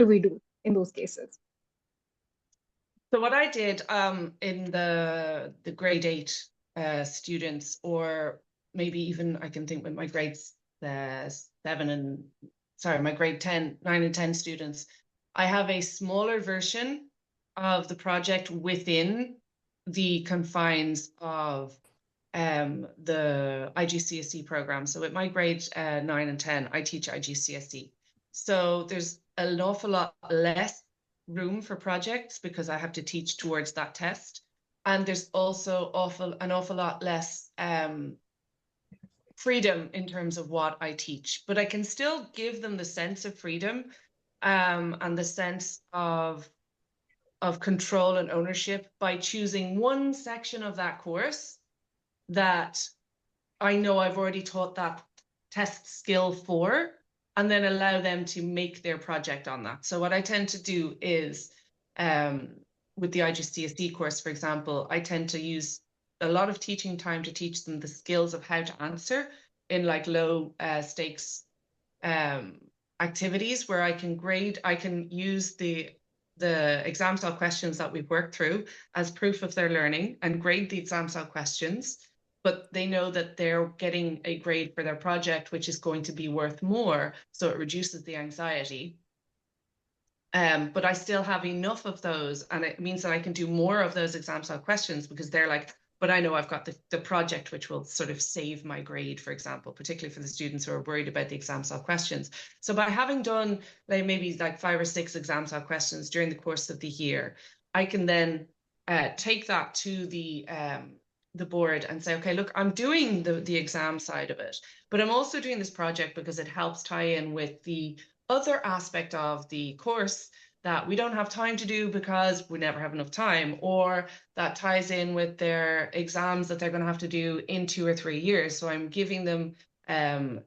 A: we do in those cases?
B: So what I did in the grade 8 students, or maybe even I can think with my grades my grade 10, 9 and 10 students, I have a smaller version of the project within the confines of the IGCSE program. So with my grade 9 and 10, I teach IGCSE. So there's an awful lot less room for projects because I have to teach towards that test. And there's also an awful lot less freedom in terms of what I teach, but I can still give them the sense of freedom and the sense of control and ownership by choosing one section of that course that I know I've already taught that test skill for, and then allow them to make their project on that. So what I tend to do is, with the IGCSE course, for example, I tend to use a lot of teaching time to teach them the skills of how to answer in like low stakes activities where I can use the exam style questions that we've worked through as proof of their learning and grade the exam style questions, but they know that they're getting a grade for their project, which is going to be worth more. So it reduces the anxiety. But I still have enough of those, and it means that I can do more of those exam style questions because they're like, but I know I've got the project which will sort of save my grade, for example, particularly for the students who are worried about the exam style questions. So by having done like maybe like 5 or 6 exam style questions during the course of the year, I can then take that to the board and say, okay, look, I'm doing the exam side of it, but I'm also doing this project because it helps tie in with the other aspect of the course that we don't have time to do because we never have enough time, or that ties in with their exams that they're going to have to do in 2 or 3 years. So I'm giving them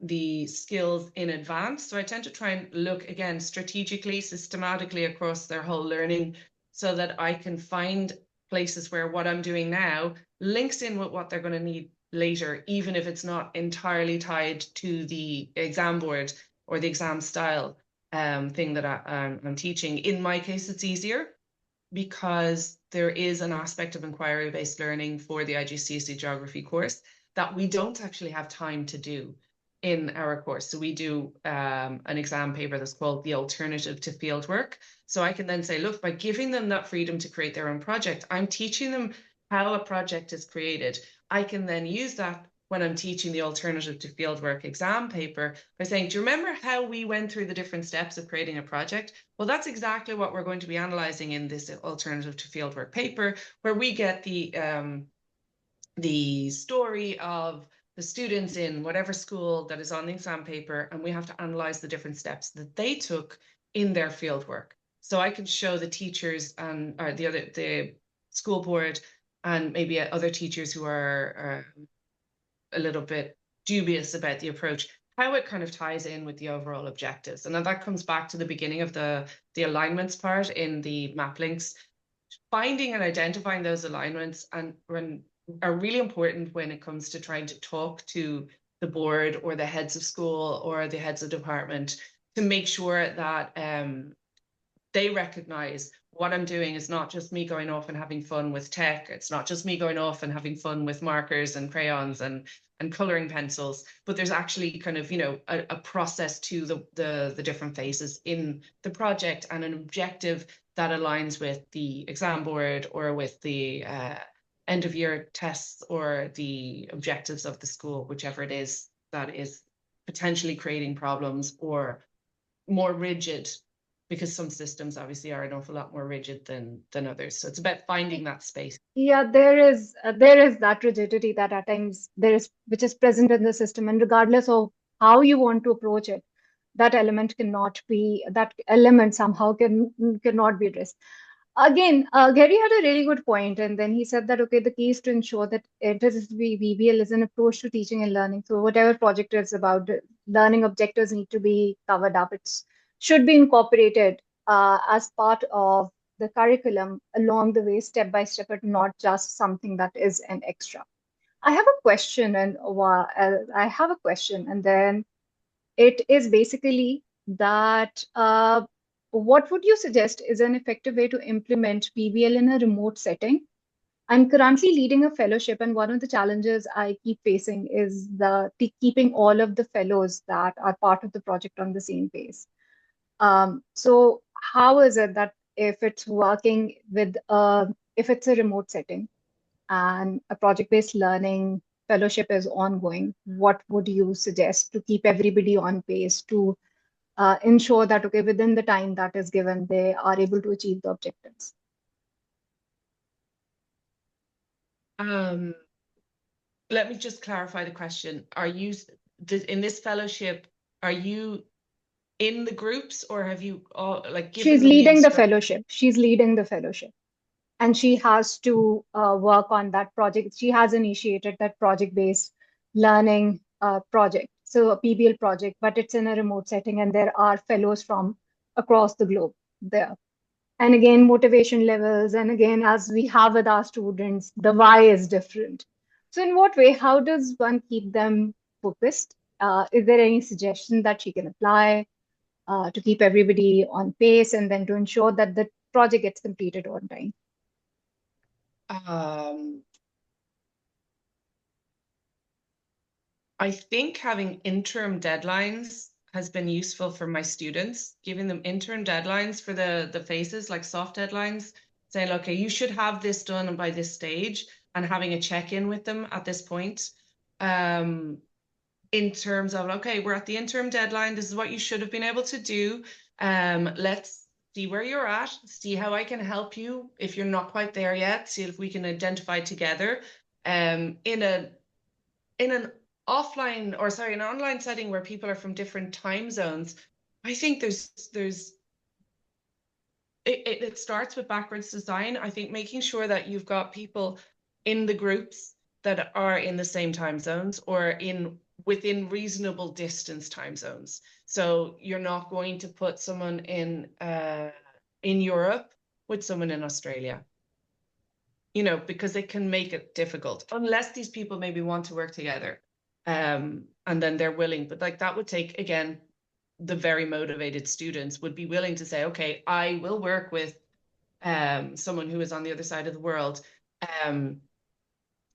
B: the skills in advance. So I tend to try and look again strategically, systematically across their whole learning so that I can find places where what I'm doing now links in with what they're going to need later, even if it's not entirely tied to the exam board or the exam style thing that I'm teaching. In my case, it's easier because there is an aspect of inquiry-based learning for the IGCSE geography course that we don't actually have time to do in our course. So we do an exam paper that's called the alternative to fieldwork. So I can then say, look, by giving them that freedom to create their own project, I'm teaching them how a project is created. I can then use that when I'm teaching the alternative to fieldwork exam paper by saying, do you remember how we went through the different steps of creating a project? Well, that's exactly what we're going to be analyzing in this alternative to fieldwork paper, where we get the story of the students in whatever school that is on the exam paper, and we have to analyze the different steps that they took in their fieldwork. So I can show the teachers and the school board and maybe other teachers who are a little bit dubious about the approach, how it kind of ties in with the overall objectives. And then that comes back to the beginning of the alignments part in the map links. Finding and identifying those alignments are really important when it comes to trying to talk to the board or the heads of school or the heads of department to make sure that they recognize what I'm doing is not just me going off and having fun with tech. It's not just me going off and having fun with markers and crayons and coloring pencils, but there's actually kind of, you know, a process to the different phases in the project, and an objective that aligns with the exam board or with the end of year tests or the objectives of the school, whichever it is that is potentially creating problems or more rigid, because some systems obviously are an awful lot more rigid than others. So it's about finding that space.
A: Yeah, there is that rigidity that at times there is, which is present in the system, and regardless of how you want to approach it, that element somehow cannot be addressed. Again, Gary had a really good point, and then he said that okay, the key is to ensure that interdisciplinary VBL is an approach to teaching and learning. So whatever project is about, the learning objectives need to be covered up. It should be incorporated as part of the curriculum along the way, step by step, but not just something that is an extra. I have a question, and then it is basically that what would you suggest is an effective way to implement PBL in a remote setting? I'm currently leading a fellowship, and one of the challenges I keep facing is keeping all of the fellows that are part of the project on the same pace. So how is it that if it's working with if it's a remote setting and a project-based learning fellowship is ongoing, what would you suggest to keep everybody on pace to ensure that, okay, within the time that is given, they are able to achieve the objectives?
B: Let me just clarify the question. Are you, in this fellowship, are you in the groups, or have you all like given
A: She's
B: them the
A: leading the
B: instruction?
A: fellowship. She's leading the fellowship, and she has to work on that project. She has initiated that project-based learning project, so a PBL project, but it's in a remote setting, and there are fellows from across the globe there. And again, motivation levels, and again, as we have with our students, the why is different. So in what way, how does one keep them focused? Is there any suggestion that she can apply to keep everybody on pace and then to ensure that the project gets completed on time?
B: I think having interim deadlines has been useful for my students, giving them interim deadlines for the phases, like soft deadlines, saying, okay, you should have this done by this stage, and having a check-in with them at this point. In terms of, okay, we're at the interim deadline, this is what you should have been able to do. Let's see where you're at, see how I can help you if you're not quite there yet, see if we can identify together in an offline, or sorry, an online setting where people are from different time zones. I think it starts with backwards design. I think making sure that you've got people in the groups that are in the same time zones, or within reasonable distance time zones. So you're not going to put someone in Europe with someone in Australia, you know, because it can make it difficult unless these people maybe want to work together, and then they're willing. But like that would take, again, the very motivated students would be willing to say, okay, I will work with someone who is on the other side of the world,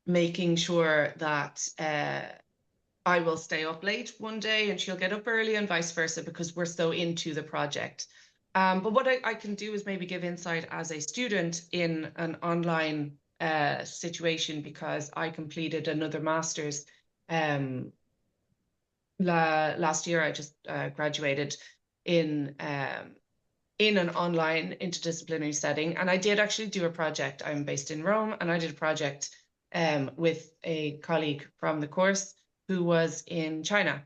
B: making sure that I will stay up late one day and she'll get up early, and vice versa, because we're so into the project. But what I can do is maybe give insight as a student in an online situation, because I completed another master's last year. I just graduated in an online interdisciplinary setting, and I did actually do a project. I'm based in Rome, and I did a project with a colleague from the course who was in China,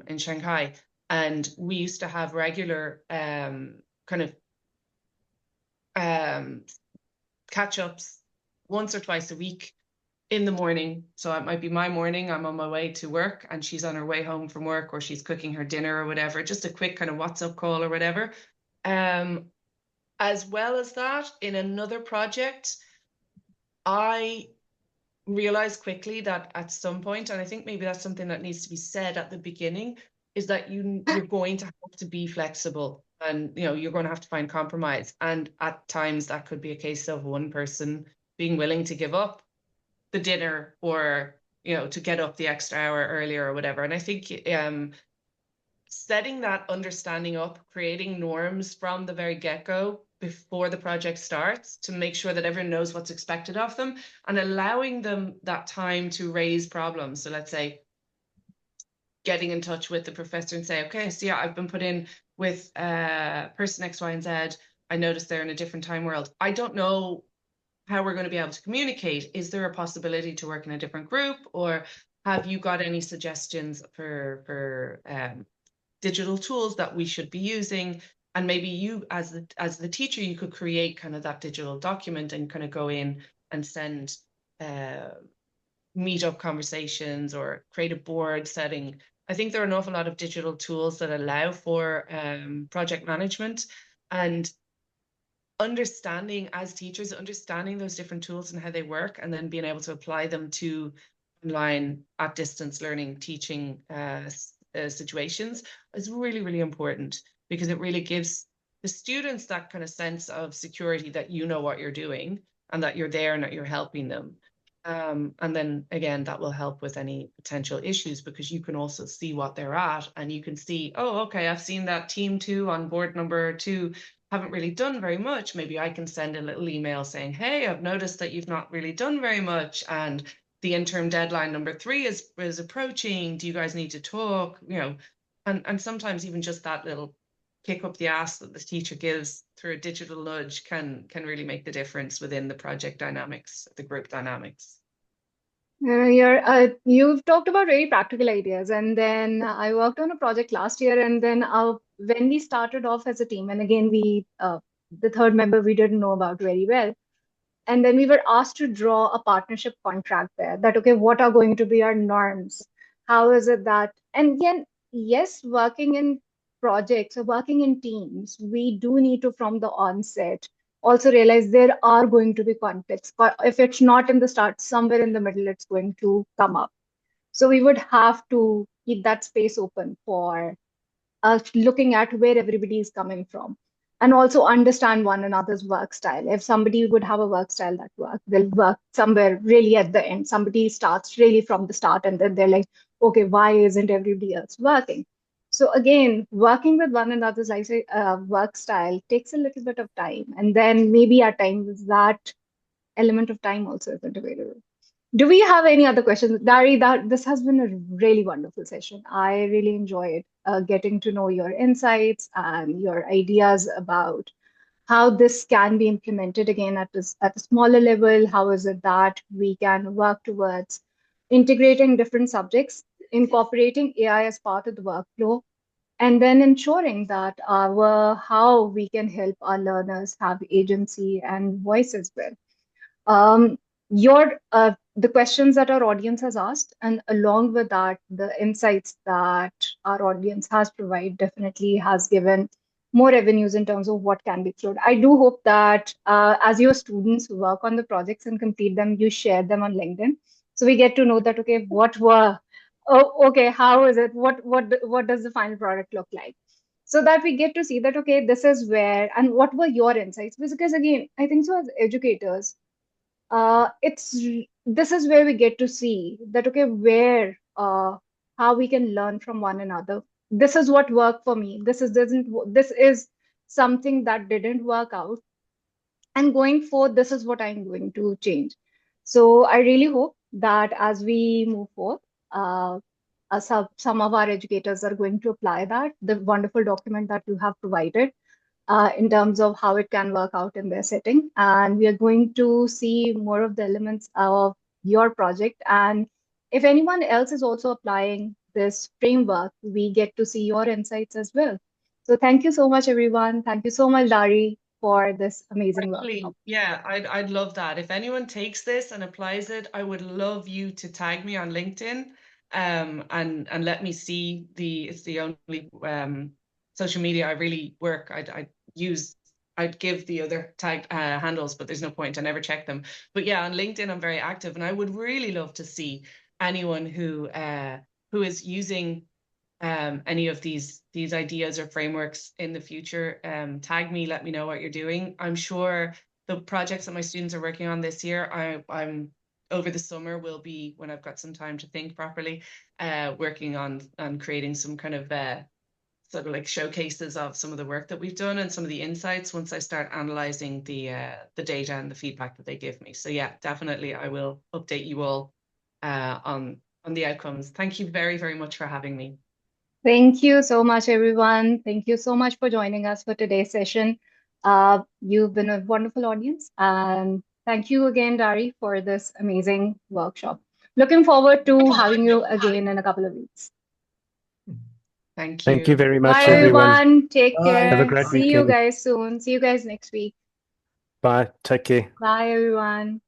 B: in Shanghai, and we used to have regular kind of catch-ups once or twice a week in the morning. So it might be my morning, I'm on my way to work and she's on her way home from work, or she's cooking her dinner or whatever, just a quick kind of WhatsApp call or whatever. As well as that, in another project, I realized quickly that at some point, and I think maybe that's something that needs to be said at the beginning, is that you're going to have to be flexible And, you're going to have to find compromise. And at times that could be a case of one person being willing to give up the dinner or, to get up the extra hour earlier or whatever. And I think setting that understanding up, creating norms from the very get-go before the project starts to make sure that everyone knows what's expected of them and allowing them that time to raise problems. So let's say getting in touch with the professor and say, okay, so yeah, I've been put in with person X, Y, and Z. I noticed they're in a different time world. I don't know how we're going to be able to communicate. Is there a possibility to work in a different group, or have you got any suggestions for digital tools that we should be using? And maybe you, as the teacher, you could create kind of that digital document and kind of go in and send meetup conversations or create a board setting. I think there are an awful lot of digital tools that allow for project management, and understanding as teachers, understanding those different tools and how they work, and then being able to apply them to online at distance learning teaching situations is really, really important, because it really gives the students that kind of sense of security that you know what you're doing and that you're there and that you're helping them. And then again, that will help with any potential issues, because you can also see what they're at, and you can see, oh, okay, I've seen that team 2 on board number 2 haven't really done very much. Maybe I can send a little email saying, hey, I've noticed that you've not really done very much, and the interim deadline number 3 is approaching. Do you guys need to talk? And sometimes even just that little kick up the ass that the teacher gives through a digital nudge can really make the difference within the project dynamics, the group dynamics.
A: You've talked about very practical ideas, and then I worked on a project last year, and then when we started off as a team, and again the third member we didn't know about very well, and then we were asked to draw a partnership contract there. That okay, what are going to be our norms? How is it that? And then yes, working in projects or working in teams, we do need to from the onset also realize there are going to be conflicts. But if it's not in the start, somewhere in the middle, it's going to come up. So we would have to keep that space open for us looking at where everybody is coming from and also understand one another's work style. If somebody would have a work style that works, they'll work somewhere really at the end. Somebody starts really from the start and then they're like, okay, why isn't everybody else working? So again, working with one another's work style takes a little bit of time. And then maybe at times that element of time also isn't available. Do we have any other questions? Dari, this has been a really wonderful session. I really enjoyed getting to know your insights and your ideas about how this can be implemented again at a smaller level. How is it that we can work towards integrating different subjects, incorporating AI as part of the workflow, and then ensuring that how we can help our learners have agency and voice as well. Your the questions that our audience has asked, and along with that, the insights that our audience has provided definitely has given more avenues in terms of what can be explored. I do hope that as your students work on the projects and complete them, you share them on LinkedIn, so we get to know that okay, okay, how is it? What does the final product look like? So that we get to see that okay, this is where and what were your insights? Because again, I think so as educators it's this is where we get to see that okay where how we can learn from one another. This is what worked for me, this is something that didn't work out, and going forward this is what I'm going to change. So I really hope that as we move forward, some of our educators are going to apply that the wonderful document that you have provided in terms of how it can work out in their setting. And we are going to see more of the elements of your project. And if anyone else is also applying this framework, we get to see your insights as well. So thank you so much, everyone. Thank you so much, Dari, for this amazing workshop.
B: Yeah, I'd love that. If anyone takes this and applies it, I would love you to tag me on LinkedIn and let me see it's the only social media I really work. I'd give the other tag handles, but there's no point. I never check them. But yeah, on LinkedIn, I'm very active, and I would really love to see anyone who is using any of these ideas or frameworks in the future, tag me, let me know what you're doing. I'm sure the projects that my students are working on this year, I'm over the summer will be, when I've got some time to think properly, working on creating some kind of sort of like showcases of some of the work that we've done and some of the insights once I start analyzing the data and the feedback that they give me. So yeah, definitely I will update you all on the outcomes. Thank you very, very much for having me.
A: Thank you so much, everyone. Thank you so much for joining us for today's session. You've been a wonderful audience, and thank you again, Dari, for this amazing workshop. Looking forward to having you again in a couple of weeks.
B: Thank
C: Thank you
B: you.
C: very much,
A: Bye,
C: everyone.
A: everyone. Take
D: Bye.
C: Have a
A: care.
C: great
A: See you
C: weekend.
A: guys soon. See you guys next week.
C: Bye. Take care.
A: Bye, everyone.